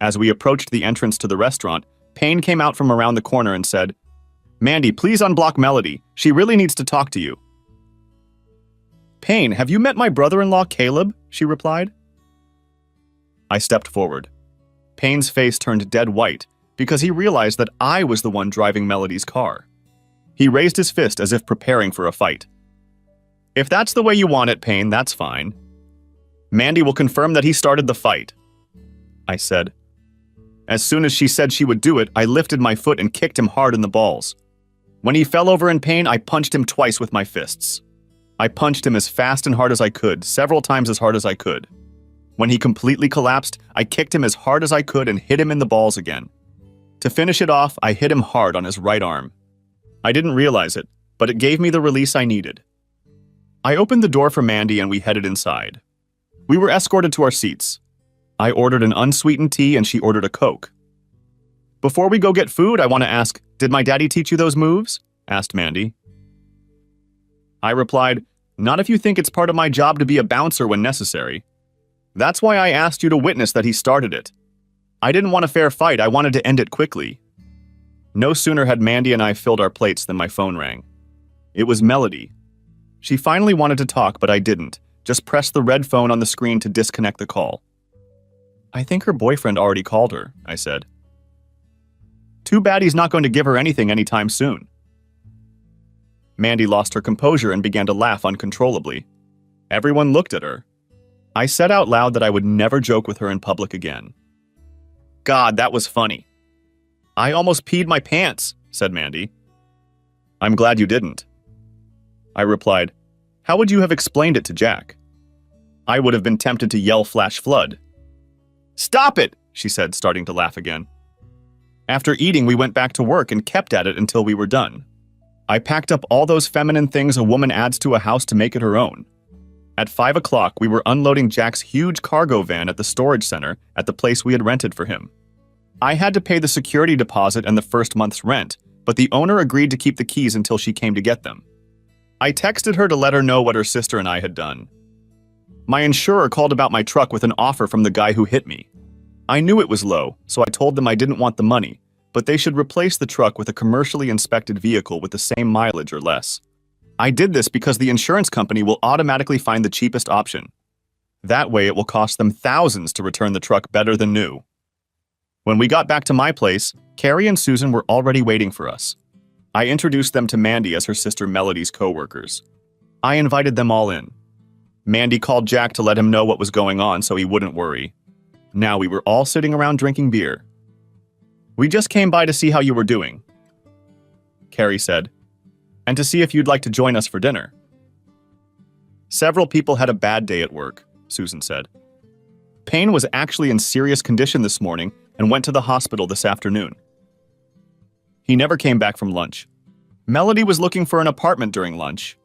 As we approached the entrance to the restaurant, Payne came out from around the corner and said, "Mandy, please unblock Melody. She really needs to talk to you." "Payne, have you met my brother-in-law, Caleb?" she replied. I stepped forward. Payne's face turned dead white because he realized that I was the one driving Melody's car. He raised his fist as if preparing for a fight. "If that's the way you want it, Payne, that's fine. Mandy will confirm that he started the fight," I said. As soon as she said she would do it, I lifted my foot and kicked him hard in the balls. When he fell over in pain, I punched him twice with my fists. I punched him as fast and hard as I could, several times as hard as I could. When he completely collapsed, I kicked him as hard as I could and hit him in the balls again. To finish it off, I hit him hard on his right arm. I didn't realize it, but it gave me the release I needed. I opened the door for Mandy and we headed inside. We were escorted to our seats. I ordered an unsweetened tea and she ordered a Coke. "Before we go get food, I want to ask, did my daddy teach you those moves?" asked Mandy. I replied, "Not if you think it's part of my job to be a bouncer when necessary. That's why I asked you to witness that he started it. I didn't want a fair fight, I wanted to end it quickly." No sooner had Mandy and I filled our plates than my phone rang. It was Melody. She finally wanted to talk, but I didn't, just pressed the red phone on the screen to disconnect the call. "I think her boyfriend already called her," I said. "Too bad he's not going to give her anything anytime soon." Mandy lost her composure and began to laugh uncontrollably. Everyone looked at her. I said out loud that I would never joke with her in public again. "God, that was funny." "I almost peed my pants," said Mandy. "I'm glad you didn't." I replied, "How would you have explained it to Jack?" I would have been tempted to yell flash flood. "Stop it," she said, starting to laugh again. After eating, we went back to work and kept at it until we were done. I packed up all those feminine things a woman adds to a house to make it her own. At 5 o'clock, we were unloading Jack's huge cargo van at the storage center at the place we had rented for him. I had to pay the security deposit and the first month's rent, but the owner agreed to keep the keys until she came to get them. I texted her to let her know what her sister and I had done. My insurer called about my truck with an offer from the guy who hit me. I knew it was low, so I told them I didn't want the money, but they should replace the truck with a commercially inspected vehicle with the same mileage or less. I did this because the insurance company will automatically find the cheapest option. That way it will cost them thousands to return the truck better than new. When we got back to my place, Carrie and Susan were already waiting for us. I introduced them to Mandy as her sister Melody's co-workers. I invited them all in. Mandy called Jack to let him know what was going on so he wouldn't worry. Now we were all sitting around drinking beer. "We just came by to see how you were doing," Carrie said, "and to see if you'd like to join us for dinner." "Several people had a bad day at work," Susan said. "Payne was actually in serious condition this morning and went to the hospital this afternoon. He never came back from lunch. Melody was looking for an apartment during lunch."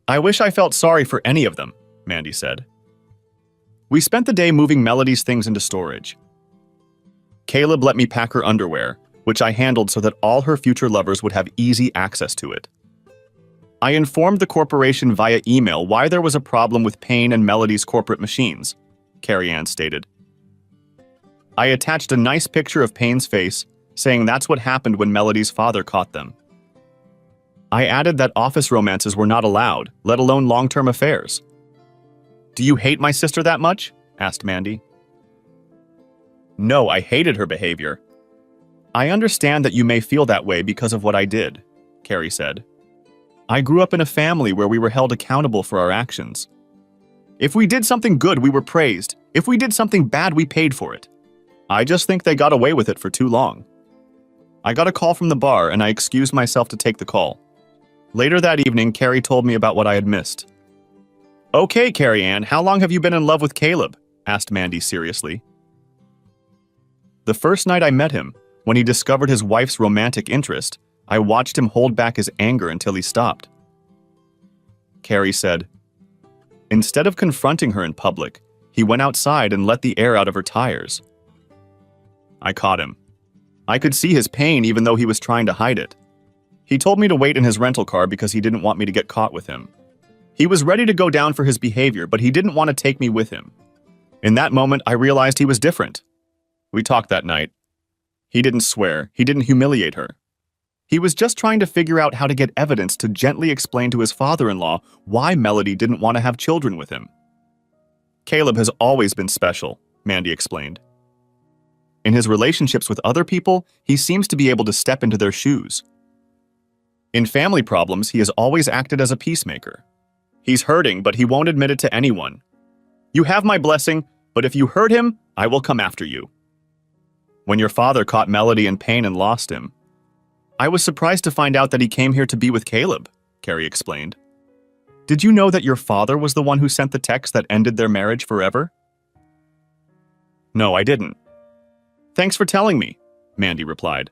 "I wish I felt sorry for any of them," Mandy said. We spent the day moving Melody's things into storage. Caleb let me pack her underwear, which I handled so that all her future lovers would have easy access to it. I informed the corporation via email why there was a problem with Payne and Melody's corporate machines, Carrie Ann stated. I attached a nice picture of Payne's face, saying that's what happened when Melody's father caught them. I added that office romances were not allowed, let alone long-term affairs. "Do you hate my sister that much?" asked Mandy. "No, I hated her behavior." "I understand that you may feel that way because of what I did," Carrie said. "I grew up in a family where we were held accountable for our actions. If we did something good, we were praised. If we did something bad, we paid for it. I just think they got away with it for too long." I got a call from the bar and I excused myself to take the call. Later that evening, Carrie told me about what I had missed. "Okay, Carrie Ann, how long have you been in love with Caleb?" asked Mandy seriously. "The first night I met him, when he discovered his wife's romantic interest, I watched him hold back his anger until he stopped." Carrie said, "Instead of confronting her in public, he went outside and let the air out of her tires. I caught him. I could see his pain even though he was trying to hide it. He told me to wait in his rental car because he didn't want me to get caught with him. He was ready to go down for his behavior, but he didn't want to take me with him. In that moment, I realized he was different. We talked that night. He didn't swear. He didn't humiliate her. He was just trying to figure out how to get evidence to gently explain to his father-in-law why Melody didn't want to have children with him. Caleb has always been special, Mandy explained. In his relationships with other people, he seems to be able to step into their shoes. In family problems, he has always acted as a peacemaker. He's hurting, but he won't admit it to anyone. You have my blessing, but if you hurt him, I will come after you. When your father caught Melody in pain and lost him, I was surprised to find out that he came here to be with Caleb, Carrie explained. Did you know that your father was the one who sent the text that ended their marriage forever? No, I didn't. Thanks for telling me, Mandy replied.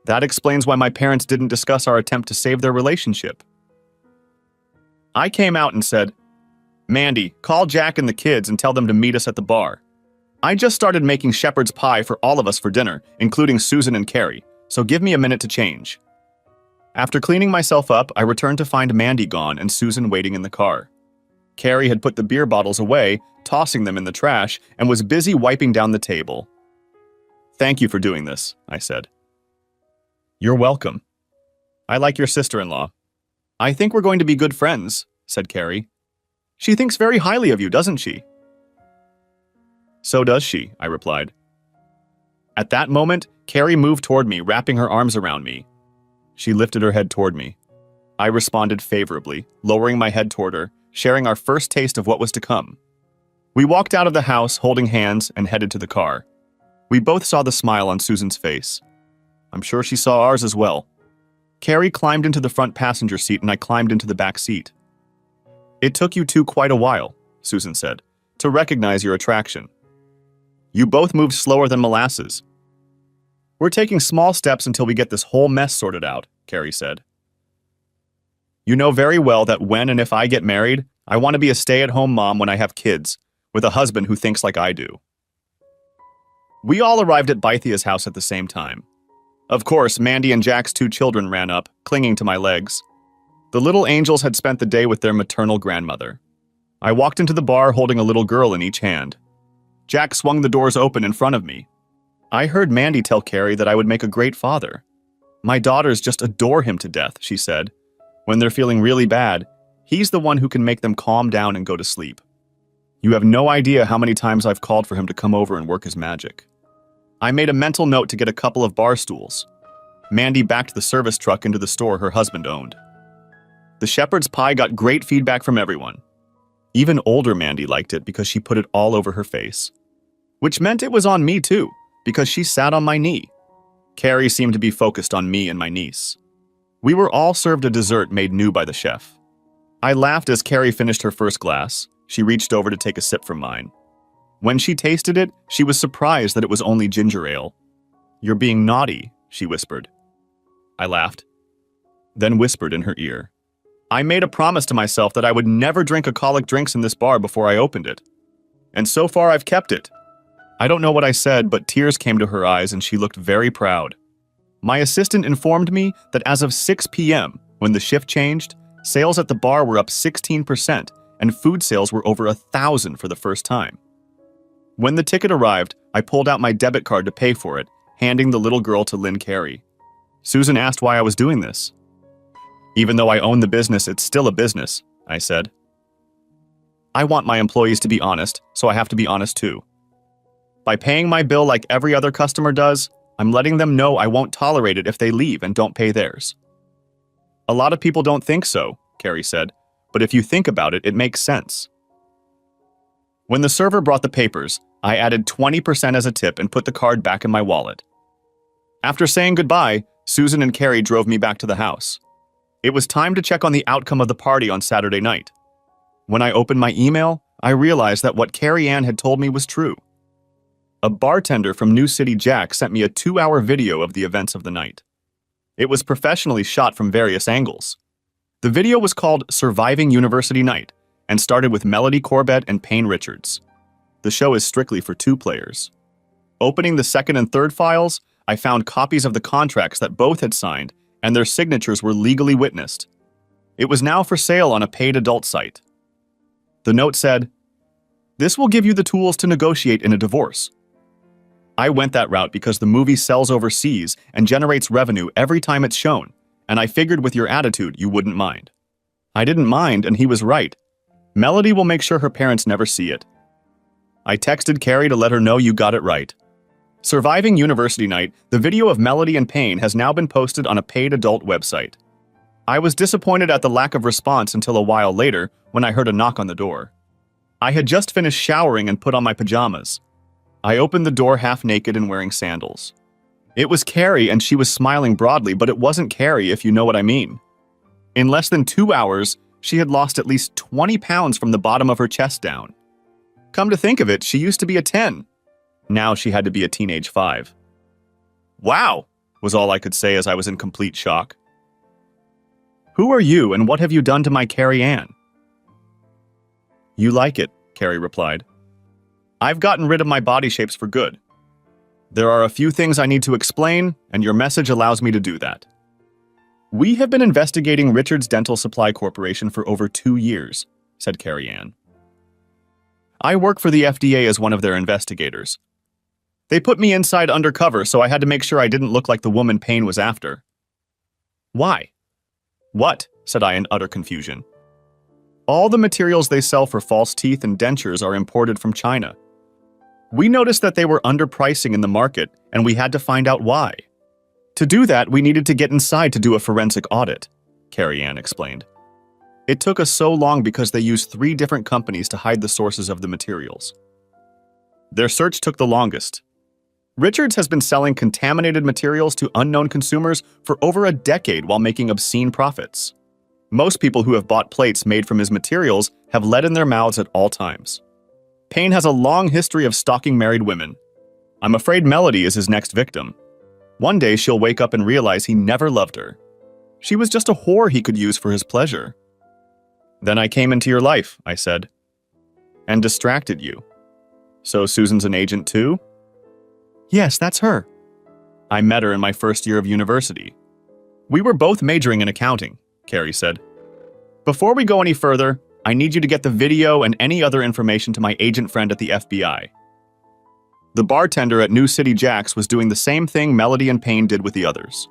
That explains why my parents didn't discuss our attempt to save their relationship. I came out and said, Mandy, call Jack and the kids and tell them to meet us at the bar. I just started making shepherd's pie for all of us for dinner, including Susan and Carrie, so give me a minute to change. After cleaning myself up, I returned to find Mandy gone and Susan waiting in the car. Carrie had put the beer bottles away, tossing them in the trash, and was busy wiping down the table. Thank you for doing this, I said. You're welcome. I like your sister-in-law. I think we're going to be good friends, said Carrie. She thinks very highly of you, doesn't she? So does she, I replied. At that moment, Carrie moved toward me, wrapping her arms around me. She lifted her head toward me. I responded favorably, lowering my head toward her, sharing our first taste of what was to come. We walked out of the house, holding hands, and headed to the car. We both saw the smile on Susan's face. I'm sure she saw ours as well. Carrie climbed into the front passenger seat and I climbed into the back seat. It took you two quite a while, Susan said, to recognize your attraction. You both moved slower than molasses. We're taking small steps until we get this whole mess sorted out, Carrie said. You know very well that when and if I get married, I want to be a stay-at-home mom when I have kids, with a husband who thinks like I do. We all arrived at Bythea's house at the same time. Of course, Mandy and Jack's 2 children ran up, clinging to my legs. The little angels had spent the day with their maternal grandmother. I walked into the bar holding a little girl in each hand. Jack swung the doors open in front of me. I heard Mandy tell Carrie that I would make a great father. My daughters just adore him to death, she said. When they're feeling really bad, he's the one who can make them calm down and go to sleep. You have no idea how many times I've called for him to come over and work his magic. I made a mental note to get a couple of bar stools. Mandy backed the service truck into the store her husband owned. The shepherd's pie got great feedback from everyone. Even older Mandy liked it because she put it all over her face. Which meant it was on me too, because she sat on my knee. Carrie seemed to be focused on me and my niece. We were all served a dessert made new by the chef. I laughed as Carrie finished her first glass. She reached over to take a sip from mine. When she tasted it, she was surprised that it was only ginger ale. You're being naughty, she whispered. I laughed, then whispered in her ear. I made a promise to myself that I would never drink alcoholic drinks in this bar before I opened it. And so far I've kept it. I don't know what I said, but tears came to her eyes and she looked very proud. My assistant informed me that as of 6 p.m., when the shift changed, sales at the bar were up 16% and food sales were over 1,000 for the first time. When the ticket arrived, I pulled out my debit card to pay for it, handing the little girl to Lynn Carey. Susan asked why I was doing this. Even though I own the business, it's still a business, I said. I want my employees to be honest, so I have to be honest too. By paying my bill like every other customer does, I'm letting them know I won't tolerate it if they leave and don't pay theirs. A lot of people don't think so, Carrie said, but if you think about it, it makes sense. When the server brought the papers, I added 20% as a tip and put the card back in my wallet. After saying goodbye, Susan and Carrie drove me back to the house. It was time to check on the outcome of the party on Saturday night. When I opened my email, I realized that what Carrie Ann had told me was true. A bartender from New City Jack sent me a 2-hour video of the events of the night. It was professionally shot from various angles. The video was called Surviving University Night and started with Melody Corbett and Payne Richards. The show is strictly for 2 players. Opening the second and third files, I found copies of the contracts that both had signed and their signatures were legally witnessed. It was now for sale on a paid adult site. The note said, "This will give you the tools to negotiate in a divorce." I went that route because the movie sells overseas and generates revenue every time it's shown, and I figured with your attitude you wouldn't mind. I didn't mind, and he was right. Melody will make sure her parents never see it. I texted Carrie to let her know you got it right. Surviving University Night, the video of Melody and Payne has now been posted on a paid adult website. I was disappointed at the lack of response until a while later when I heard a knock on the door. I had just finished showering and put on my pajamas. I opened the door half naked and wearing sandals. It was Carrie and she was smiling broadly, but it wasn't Carrie if you know what I mean. In less than 2 hours, she had lost at least 20 pounds from the bottom of her chest down. Come to think of it, she used to be a 10. Now she had to be a teenage 5. Wow, was all I could say as I was in complete shock. Who are you and what have you done to my Carrie Ann? You like it, Carrie replied. I've gotten rid of my body shapes for good. There are a few things I need to explain, and your message allows me to do that. We have been investigating Richard's Dental Supply Corporation for over 2 years, said Carrie Ann. I work for the FDA as one of their investigators. They put me inside undercover, so I had to make sure I didn't look like the woman Payne was after. Why? What? Said I in utter confusion. All the materials they sell for false teeth and dentures are imported from China. We noticed that they were underpricing in the market, and we had to find out why. To do that, we needed to get inside to do a forensic audit, Carrie Ann explained. It took us so long because they used 3 different companies to hide the sources of the materials. Their search took the longest. Richards has been selling contaminated materials to unknown consumers for over a decade while making obscene profits. Most people who have bought plates made from his materials have lead in their mouths at all times. Payne has a long history of stalking married women. I'm afraid Melody is his next victim. One day she'll wake up and realize he never loved her. She was just a whore he could use for his pleasure. Then I came into your life, I said, and distracted you. So Susan's an agent too? Yes, that's her. I met her in my first year of university. We were both majoring in accounting, Carrie said. Before we go any further, I need you to get the video and any other information to my agent friend at the FBI. The bartender at New City Jack's was doing the same thing Melody and Payne did with the others.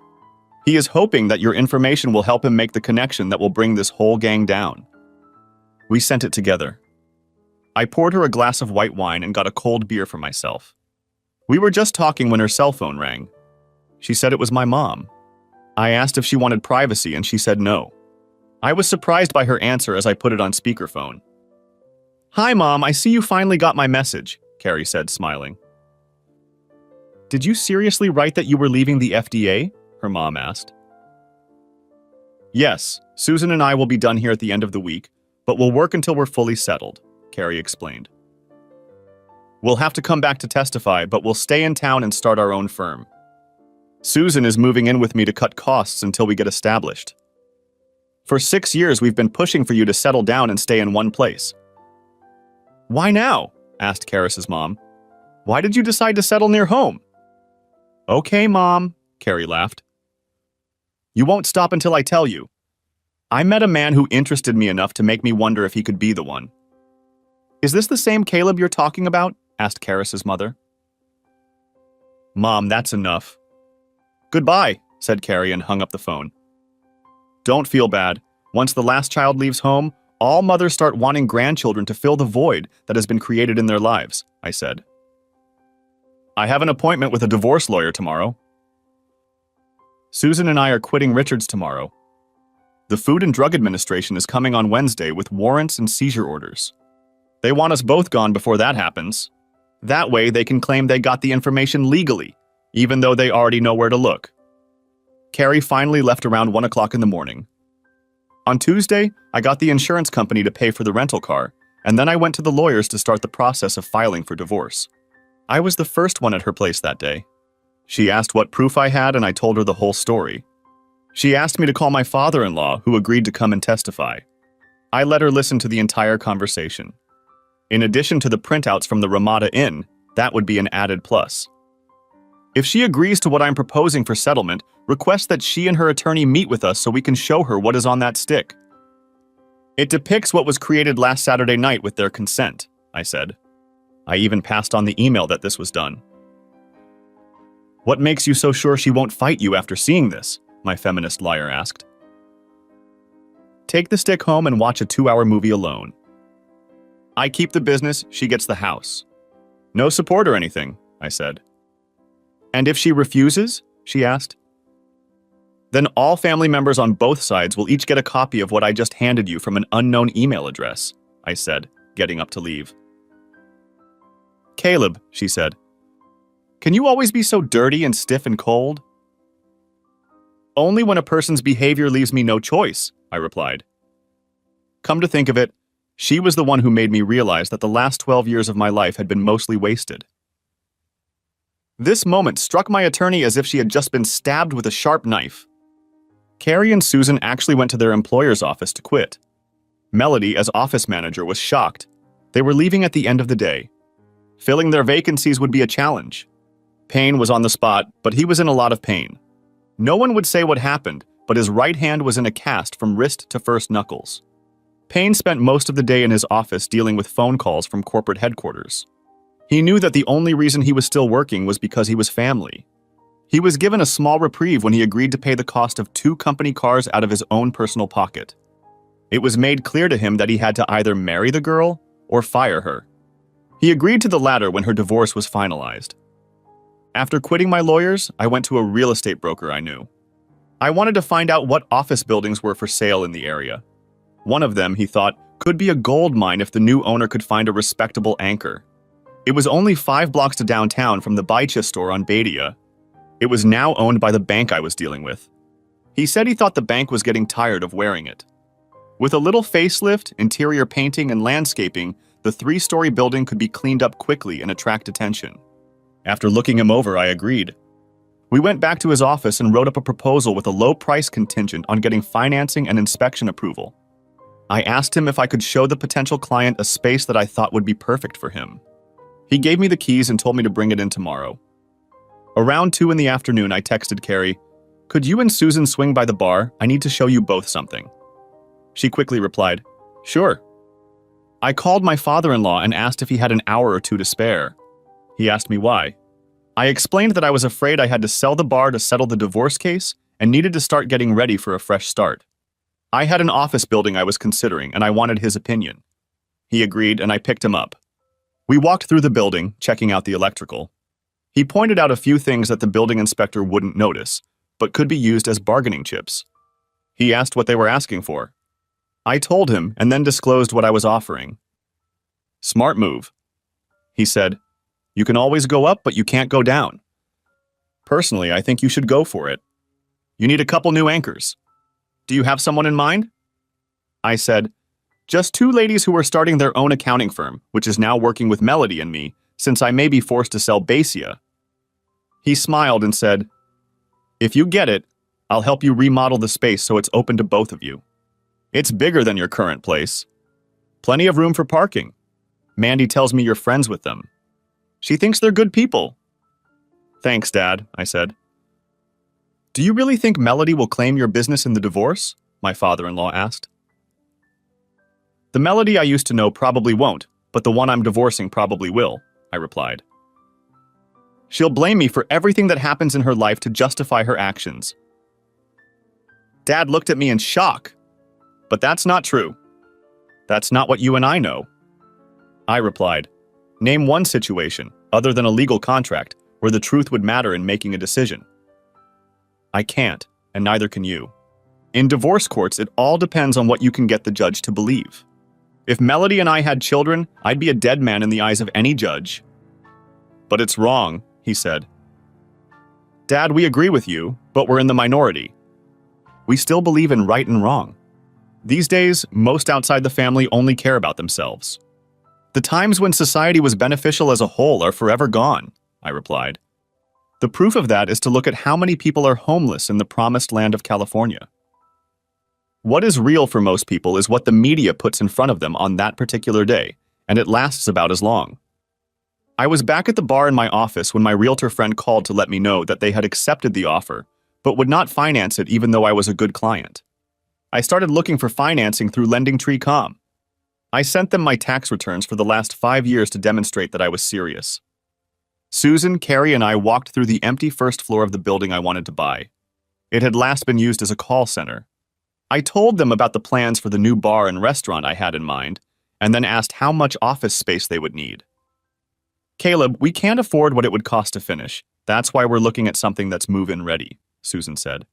He is hoping that your information will help him make the connection that will bring this whole gang down. We sent it together. I poured her a glass of white wine and got a cold beer for myself. We were just talking when her cell phone rang. She said it was my mom. I asked if she wanted privacy and she said no. I was surprised by her answer as I put it on speakerphone. Hi, Mom, I see you finally got my message, Carrie said, smiling. Did you seriously write that you were leaving the FDA? Her mom asked. Yes, Susan and I will be done here at the end of the week, but we'll work until we're fully settled, Carrie explained. We'll have to come back to testify, but we'll stay in town and start our own firm. Susan is moving in with me to cut costs until we get established. For 6 years, we've been pushing for you to settle down and stay in one place. Why now? Asked Karis's mom. Why did you decide to settle near home? Okay, Mom, Carrie laughed. You won't stop until I tell you. I met a man who interested me enough to make me wonder if he could be the one. Is this the same Caleb you're talking about? Asked Karis's mother. Mom, that's enough. Goodbye, said Carrie and hung up the phone. Don't feel bad. Once the last child leaves home, all mothers start wanting grandchildren to fill the void that has been created in their lives, I said. I have an appointment with a divorce lawyer tomorrow. Susan and I are quitting Richards tomorrow. The Food and Drug Administration is coming on Wednesday with warrants and seizure orders. They want us both gone before that happens. That way they can claim they got the information legally, even though they already know where to look. Carrie finally left around 1 o'clock in the morning. On Tuesday, I got the insurance company to pay for the rental car, and then I went to the lawyers to start the process of filing for divorce. I was the first one at her place that day. She asked what proof I had, and I told her the whole story. She asked me to call my father-in-law, who agreed to come and testify. I let her listen to the entire conversation. In addition to the printouts from the Ramada Inn, that would be an added plus. If she agrees to what I'm proposing for settlement, request that she and her attorney meet with us so we can show her what is on that stick. It depicts what was created last Saturday night with their consent, I said. I even passed on the email that this was done. What makes you so sure she won't fight you after seeing this? My feminist liar asked. Take the stick home and watch a 2-hour movie alone. I keep the business, she gets the house. No support or anything, I said. And if she refuses? She asked. Then all family members on both sides will each get a copy of what I just handed you from an unknown email address, I said, getting up to leave. Caleb, she said, can you always be so dirty and stiff and cold? Only when a person's behavior leaves me no choice, I replied. Come to think of it, she was the one who made me realize that the last 12 years of my life had been mostly wasted. This moment struck my attorney as if she had just been stabbed with a sharp knife. Carrie and Susan actually went to their employer's office to quit. Melody, as office manager, was shocked. They were leaving at the end of the day. Filling their vacancies would be a challenge. Payne was on the spot, but he was in a lot of pain. No one would say what happened, but his right hand was in a cast from wrist to first knuckles. Payne spent most of the day in his office dealing with phone calls from corporate headquarters. He knew that the only reason he was still working was because he was family. He was given a small reprieve when he agreed to pay the cost of 2 company cars out of his own personal pocket. It was made clear to him that he had to either marry the girl or fire her. He agreed to the latter when her divorce was finalized. After quitting my lawyers, I went to a real estate broker I knew. I wanted to find out what office buildings were for sale in the area. One of them, he thought, could be a gold mine if the new owner could find a respectable anchor. It was only 5 blocks to downtown from the Baicha store on Badia. It was now owned by the bank I was dealing with. He said he thought the bank was getting tired of wearing it. With a little facelift, interior painting, and landscaping, the 3-story building could be cleaned up quickly and attract attention. After looking him over, I agreed. We went back to his office and wrote up a proposal with a low price contingent on getting financing and inspection approval. I asked him if I could show the potential client a space that I thought would be perfect for him. He gave me the keys and told me to bring it in tomorrow. Around 2 in the afternoon, I texted Carrie, "Could you and Susan swing by the bar? I need to show you both something." She quickly replied, "Sure." I called my father-in-law and asked if he had an hour or 2 to spare. He asked me why. I explained that I was afraid I had to sell the bar to settle the divorce case and needed to start getting ready for a fresh start. I had an office building I was considering, and I wanted his opinion. He agreed, and I picked him up. We walked through the building, checking out the electrical. He pointed out a few things that the building inspector wouldn't notice, but could be used as bargaining chips. He asked what they were asking for. I told him, and then disclosed what I was offering. "Smart move." He said, "You can always go up, but you can't go down. Personally, I think you should go for it. You need a couple new anchors. Do you have someone in mind?" I said, "Just 2 ladies who are starting their own accounting firm, which is now working with Melody and me, since I may be forced to sell Basia." He smiled and said, "If you get it, I'll help you remodel the space so it's open to both of you. It's bigger than your current place. Plenty of room for parking. Mandy tells me you're friends with them. She thinks they're good people." "Thanks, Dad," I said. "Do you really think Melody will claim your business in the divorce?" my father-in-law asked. "The Melody I used to know probably won't, but the one I'm divorcing probably will," I replied. "She'll blame me for everything that happens in her life to justify her actions." Dad looked at me in shock. "But that's not true. That's not what you and I know." I replied, "Name one situation, other than a legal contract, where the truth would matter in making a decision." "I can't, and neither can you. In divorce courts, it all depends on what you can get the judge to believe. If Melody and I had children, I'd be a dead man in the eyes of any judge." "But it's wrong," he said. "Dad, we agree with you, but we're in the minority. We still believe in right and wrong. These days, most outside the family only care about themselves. The times when society was beneficial as a whole are forever gone," I replied. "The proof of that is to look at how many people are homeless in the promised land of California. What is real for most people is what the media puts in front of them on that particular day, and it lasts about as long." I was back at the bar in my office when my realtor friend called to let me know that they had accepted the offer, but would not finance it even though I was a good client. I started looking for financing through LendingTree.com. I sent them my tax returns for the last 5 years to demonstrate that I was serious. Susan, Carrie, and I walked through the empty first floor of the building I wanted to buy. It had last been used as a call center. I told them about the plans for the new bar and restaurant I had in mind, and then asked how much office space they would need. "Caleb, we can't afford what it would cost to finish. That's why we're looking at something that's move-in ready," Susan said.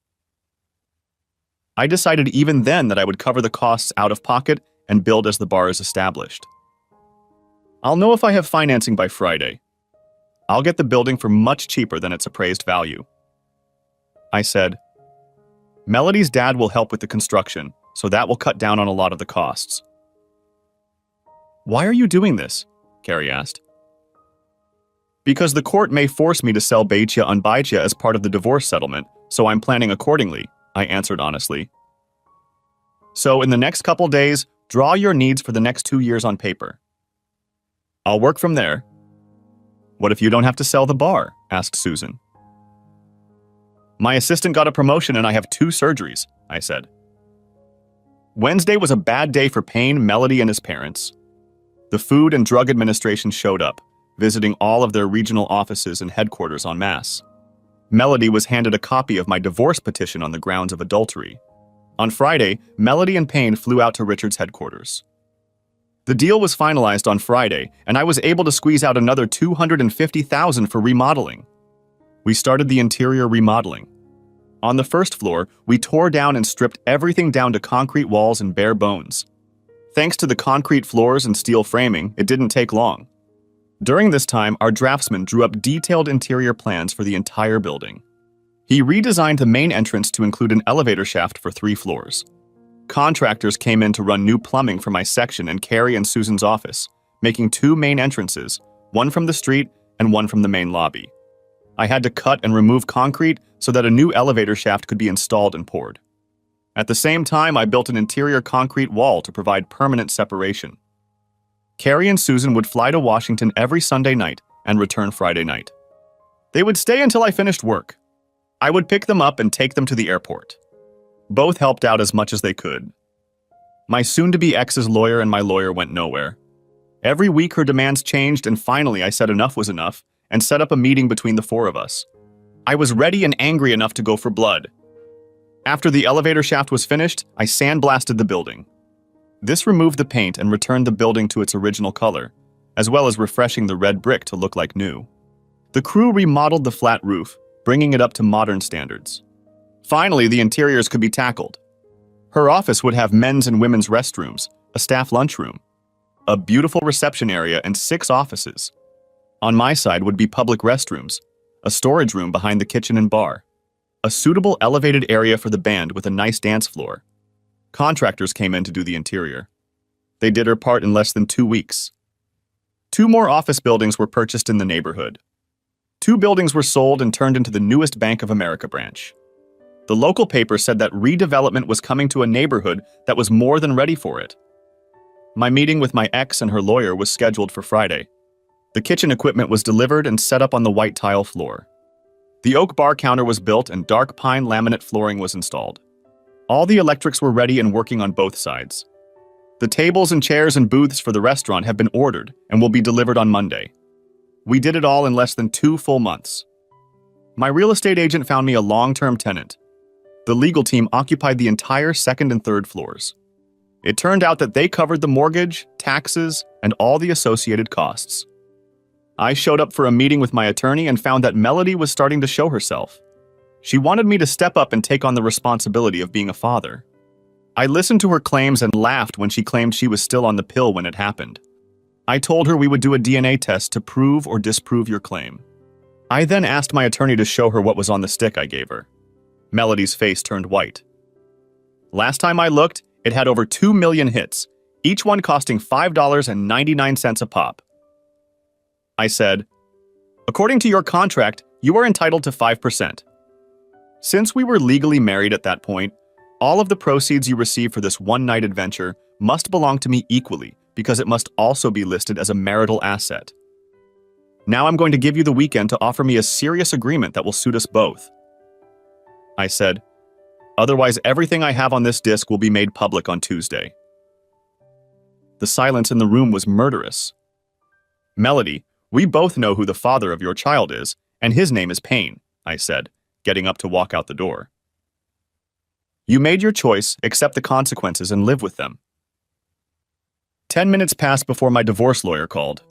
I decided even then that I would cover the costs out of pocket and build as the bar is established. "I'll know if I have financing by Friday. I'll get the building for much cheaper than its appraised value." I said, "Melody's dad will help with the construction, so that will cut down on a lot of the costs." "Why are you doing this?" Carrie asked. "Because the court may force me to sell Baitia on Baitia as part of the divorce settlement, so I'm planning accordingly," I answered honestly. "So in the next couple days, draw your needs for the next 2 years on paper. I'll work from there." "What if you don't have to sell the bar?" asked Susan. "My assistant got a promotion and I have 2 surgeries," I said. Wednesday was a bad day for Payne, Melody, and his parents. The Food and Drug Administration showed up, visiting all of their regional offices and headquarters en masse. Melody was handed a copy of my divorce petition on the grounds of adultery. On Friday, Melody and Payne flew out to Richard's headquarters. The deal was finalized on Friday, and I was able to squeeze out another $250,000 for remodeling. We started the interior remodeling. On the first floor, we tore down and stripped everything down to concrete walls and bare bones. Thanks to the concrete floors and steel framing, it didn't take long. During this time, our draftsman drew up detailed interior plans for the entire building. He redesigned the main entrance to include an elevator shaft for 3 floors. Contractors came in to run new plumbing for my section and Carrie and Susan's office, making 2 main entrances, one from the street and one from the main lobby. I had to cut and remove concrete so that a new elevator shaft could be installed and poured. At the same time, I built an interior concrete wall to provide permanent separation. Carrie and Susan would fly to Washington every Sunday night and return Friday night. They would stay until I finished work. I would pick them up and take them to the airport. Both helped out as much as they could. My soon-to-be ex's lawyer and my lawyer went nowhere. Every week her demands changed, and finally I said enough was enough and set up a meeting between the 4 of us. I was ready and angry enough to go for blood. After the elevator shaft was finished, I sandblasted the building. This removed the paint and returned the building to its original color, as well as refreshing the red brick to look like new. The crew remodeled the flat roof, bringing it up to modern standards. Finally, the interiors could be tackled. Her office would have men's and women's restrooms, a staff lunchroom, a beautiful reception area, and 6 offices. On my side would be public restrooms, a storage room behind the kitchen and bar, a suitable elevated area for the band with a nice dance floor. Contractors came in to do the interior. They did her part in less than 2 weeks. 2 more office buildings were purchased in the neighborhood. 2 buildings were sold and turned into the newest Bank of America branch. The local paper said that redevelopment was coming to a neighborhood that was more than ready for it. My meeting with my ex and her lawyer was scheduled for Friday. The kitchen equipment was delivered and set up on the white tile floor. The oak bar counter was built and dark pine laminate flooring was installed. All the electrics were ready and working on both sides. The tables and chairs and booths for the restaurant have been ordered and will be delivered on Monday. We did it all in less than 2 full months. My real estate agent found me a long-term tenant. The legal team occupied the entire 2nd and 3rd floors. It turned out that they covered the mortgage, taxes, and all the associated costs. I showed up for a meeting with my attorney and found that Melody was starting to show herself. She wanted me to step up and take on the responsibility of being a father. I listened to her claims and laughed when she claimed she was still on the pill when it happened. I told her we would do a DNA test to prove or disprove your claim. I then asked my attorney to show her what was on the stick I gave her. Melody's face turned white. Last time I looked, it had over 2 million hits, each one costing $5.99 a pop. I said, "According to your contract, you are entitled to 5%. Since we were legally married at that point, all of the proceeds you receive for this one-night adventure must belong to me equally because it must also be listed as a marital asset. Now I'm going to give you the weekend to offer me a serious agreement that will suit us both." I said, "Otherwise everything I have on this disc will be made public on Tuesday." The silence in the room was murderous. Melody, We both know who the father of your child is, and his name is Payne, I said, getting up to walk out the door. You made your choice, accept the consequences, and live with them. 10 minutes passed before my divorce lawyer called.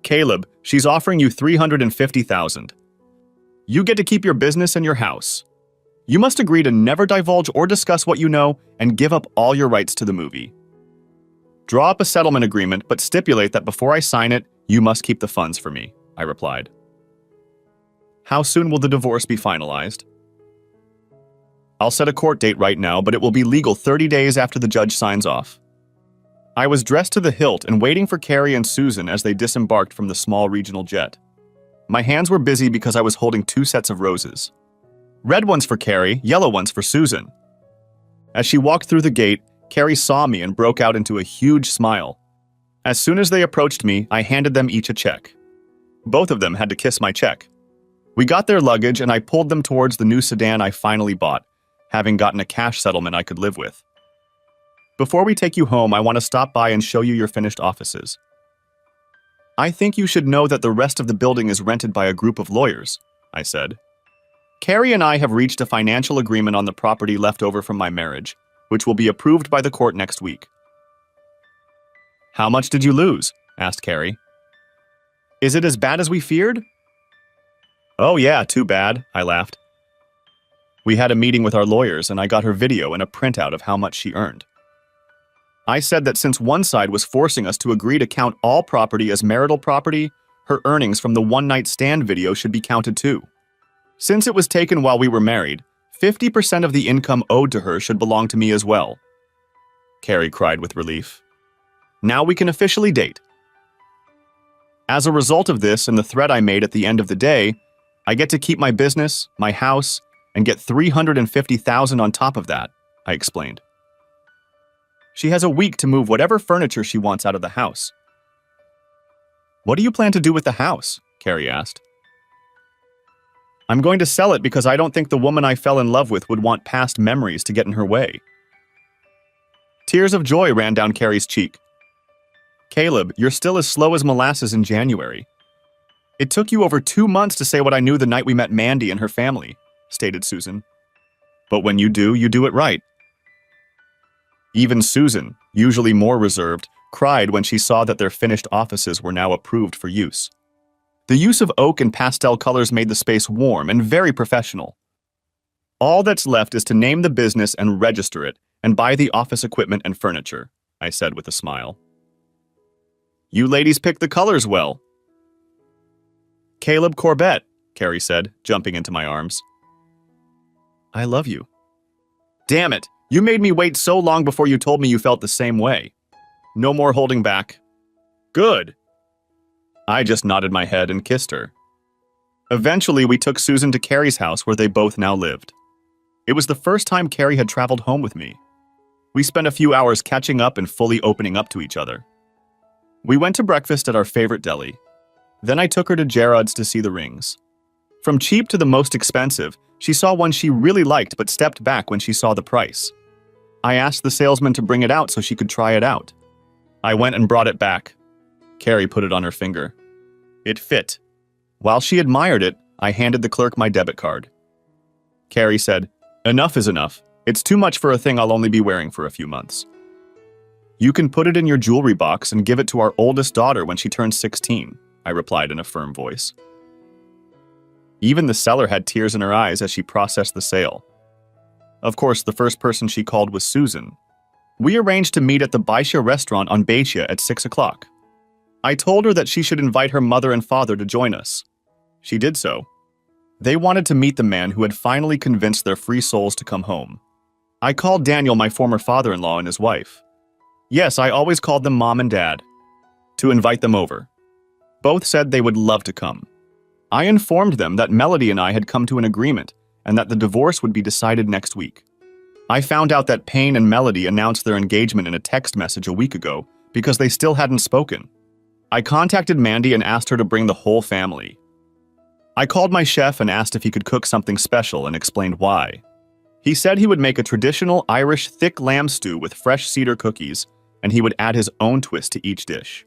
Caleb, she's offering you $350,000. You get to keep your business and your house. You must agree to never divulge or discuss what you know and give up all your rights to the movie. Draw up a settlement agreement, but stipulate that before I sign it, you must keep the funds for me, I replied. How soon will the divorce be finalized? I'll set a court date right now, but it will be legal 30 days after the judge signs off. I was dressed to the hilt and waiting for Carrie and Susan as they disembarked from the small regional jet. My hands were busy because I was holding 2 sets of roses. Red ones for Carrie, yellow ones for Susan. As she walked through the gate, Carrie saw me and broke out into a huge smile. As soon as they approached me, I handed them each a check. Both of them had to kiss my check. We got their luggage and I pulled them towards the new sedan I finally bought, having gotten a cash settlement I could live with. Before we take you home, I want to stop by and show you your finished offices. I think you should know that the rest of the building is rented by a group of lawyers, I said. Carrie and I have reached a financial agreement on the property left over from my marriage, which will be approved by the court next week. How much did you lose? Asked Carrie. Is it as bad as we feared? Oh yeah, too bad, I laughed. We had a meeting with our lawyers and I got her video and a printout of how much she earned. I said that since one side was forcing us to agree to count all property as marital property, her earnings from the one-night stand video should be counted too. Since it was taken while we were married, 50% of the income owed to her should belong to me as well. Carrie cried with relief. Now we can officially date. As a result of this and the threat I made at the end of the day, I get to keep my business, my house, and get $350,000 on top of that, I explained. She has a week to move whatever furniture she wants out of the house. What do you plan to do with the house? Carrie asked. I'm going to sell it because I don't think the woman I fell in love with would want past memories to get in her way. Tears of joy ran down Carrie's cheek. Caleb, you're still as slow as molasses in January. It took you over 2 months to say what I knew the night we met Mandy and her family, stated Susan. But when you do it right. Even Susan, usually more reserved, cried when she saw that their finished offices were now approved for use. The use of oak and pastel colors made the space warm and very professional. All that's left is to name the business and register it and buy the office equipment and furniture, I said with a smile. You ladies picked the colors well. Caleb Corbett, Carrie said, jumping into my arms. I love you. Damn it, you made me wait so long before you told me you felt the same way. No more holding back. Good. I just nodded my head and kissed her. Eventually, we took Susan to Carrie's house where they both now lived. It was the first time Carrie had traveled home with me. We spent a few hours catching up and fully opening up to each other. We went to breakfast at our favorite deli. Then I took her to Gerard's to see the rings. From cheap to the most expensive, she saw one she really liked but stepped back when she saw the price. I asked the salesman to bring it out so she could try it out. I went and brought it back. Carrie put it on her finger. It fit. While she admired it, I handed the clerk my debit card. Carrie said, "Enough is enough. It's too much for a thing I'll only be wearing for a few months. You can put it in your jewelry box and give it to our oldest daughter when she turns 16, I replied in a firm voice. Even the seller had tears in her eyes as she processed the sale. Of course, the first person she called was Susan. We arranged to meet at the Baisha restaurant on Baisha at 6 o'clock. I told her that she should invite her mother and father to join us. She did so. They wanted to meet the man who had finally convinced their free souls to come home. I called Daniel my former father-in-law and his wife. Yes, I always called them Mom and Dad, to invite them over. Both said they would love to come. I informed them that Melody and I had come to an agreement and that the divorce would be decided next week. I found out that Payne and Melody announced their engagement in a text message a week ago because they still hadn't spoken. I contacted Mandy and asked her to bring the whole family. I called my chef and asked if he could cook something special and explained why. He said he would make a traditional Irish thick lamb stew with fresh cedar cookies, and he would add his own twist to each dish.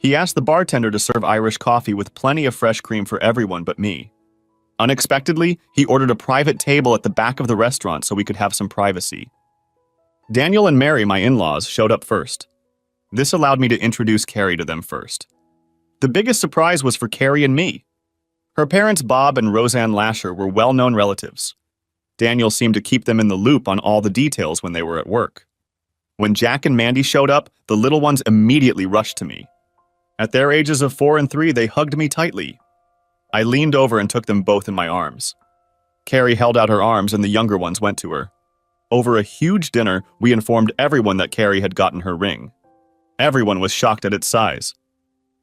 He asked the bartender to serve Irish coffee with plenty of fresh cream for everyone but me. Unexpectedly, he ordered a private table at the back of the restaurant so we could have some privacy. Daniel and Mary, my in-laws, showed up first. This allowed me to introduce Carrie to them first. The biggest surprise was for Carrie and me. Her parents, Bob and Roseanne Lasher, were well-known relatives. Daniel seemed to keep them in the loop on all the details when they were at work. When Jack and Mandy showed up, the little ones immediately rushed to me. At their ages of 4 and 3, they hugged me tightly. I leaned over and took them both in my arms. Carrie held out her arms and the younger ones went to her. Over a huge dinner, we informed everyone that Carrie had gotten her ring. Everyone was shocked at its size.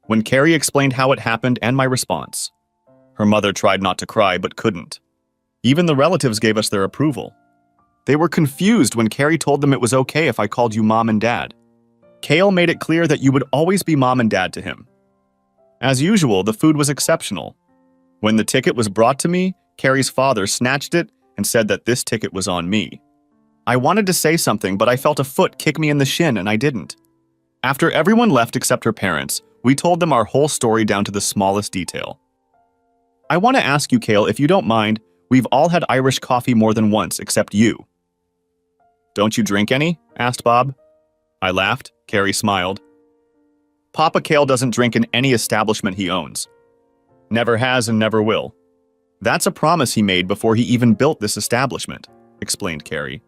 When Carrie explained how it happened and my response, her mother tried not to cry but couldn't. Even the relatives gave us their approval. They were confused when Carrie told them it was okay if I called you Mom and Dad. Cale made it clear that you would always be Mom and Dad to him. As usual, the food was exceptional. When the ticket was brought to me, Carrie's father snatched it and said that this ticket was on me. I wanted to say something, but I felt a foot kick me in the shin and I didn't. After everyone left except her parents, we told them our whole story down to the smallest detail. I want to ask you, Cale, if you don't mind, we've all had Irish coffee more than once except you. Don't you drink any? Asked Bob. I laughed. Carrie smiled. Papa Cale doesn't drink in any establishment he owns. Never has and never will. That's a promise he made before he even built this establishment, explained Carrie.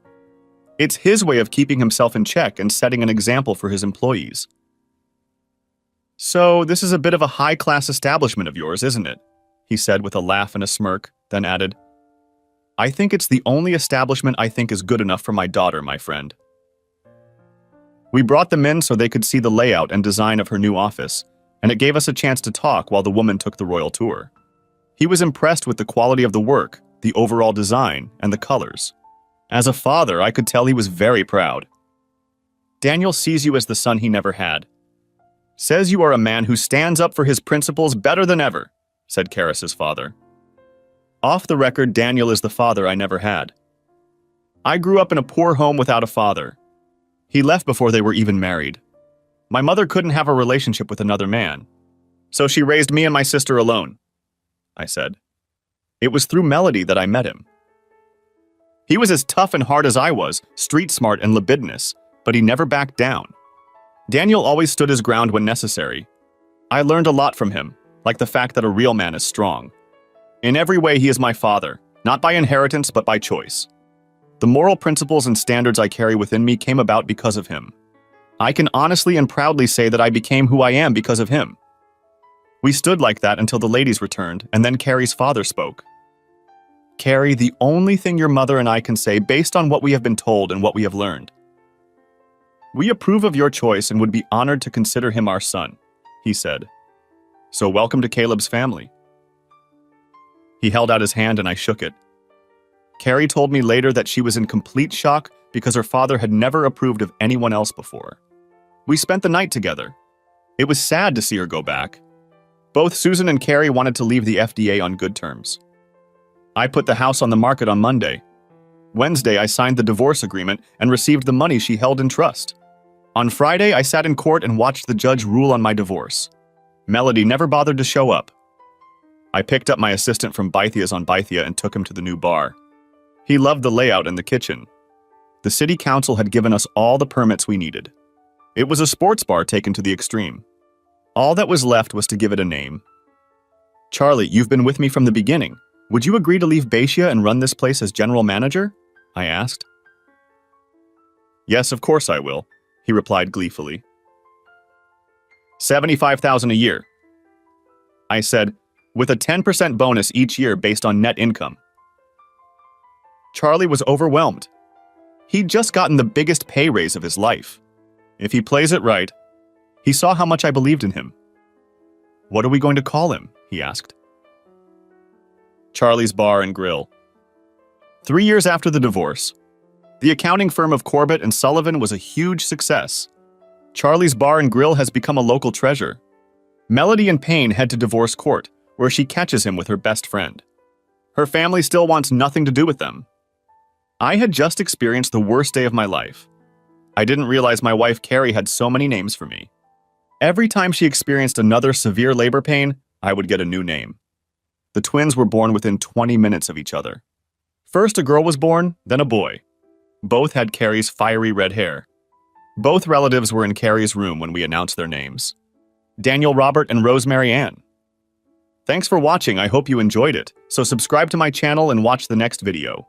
It's his way of keeping himself in check and setting an example for his employees. So this is a bit of a high-class establishment of yours, isn't it? He said with a laugh and a smirk, then added, I think it's the only establishment I think is good enough for my daughter, my friend. We brought them in so they could see the layout and design of her new office, and it gave us a chance to talk while the woman took the royal tour. He was impressed with the quality of the work, the overall design, and the colors. As a father, I could tell he was very proud. Daniel sees you as the son he never had. Says you are a man who stands up for his principles better than ever, said Karis's father. Off the record, Daniel is the father I never had. I grew up in a poor home without a father. He left before they were even married. My mother couldn't have a relationship with another man, so she raised me and my sister alone, I said. It was through Melody that I met him. He was as tough and hard as I was, street smart and libidinous, but he never backed down. Daniel always stood his ground when necessary. I learned a lot from him, like the fact that a real man is strong. In every way, he is my father, not by inheritance but by choice. The moral principles and standards I carry within me came about because of him. I can honestly and proudly say that I became who I am because of him. We stood like that until the ladies returned, and then Carrie's father spoke. Carrie, the only thing your mother and I can say based on what we have been told and what we have learned. We approve of your choice and would be honored to consider him our son, he said. So welcome to Caleb's family. He held out his hand and I shook it. Carrie told me later that she was in complete shock because her father had never approved of anyone else before. We spent the night together. It was sad to see her go back. Both Susan and Carrie wanted to leave the FDA on good terms. I put the house on the market on Monday. Wednesday, I signed the divorce agreement and received the money she held in trust. On Friday, I sat in court and watched the judge rule on my divorce. Melody never bothered to show up. I picked up my assistant from Bythia's on Bythia and took him to the new bar. He loved the layout and the kitchen. The city council had given us all the permits we needed. It was a sports bar taken to the extreme. All that was left was to give it a name. Charlie, you've been with me from the beginning. Would you agree to leave Batia and run this place as general manager? I asked. Yes, of course I will, he replied gleefully. $75,000 a year. I said, with a 10% bonus each year based on net income. Charlie was overwhelmed. He'd just gotten the biggest pay raise of his life. If he plays it right, he saw how much I believed in him. What are we going to call him? He asked. Charlie's Bar and Grill. 3 years after the divorce, the accounting firm of Corbett and Sullivan was a huge success. Charlie's Bar and Grill has become a local treasure. Melody and Payne head to divorce court, where she catches him with her best friend. Her family still wants nothing to do with them. I had just experienced the worst day of my life. I didn't realize my wife Carrie had so many names for me. Every time she experienced another severe labor pain, I would get a new name. The twins were born within 20 minutes of each other. First a girl was born, then a boy. Both had Carrie's fiery red hair. Both relatives were in Carrie's room when we announced their names. Daniel Robert and Rosemary Ann. Thanks for watching, I hope you enjoyed it. So subscribe to my channel and watch the next video.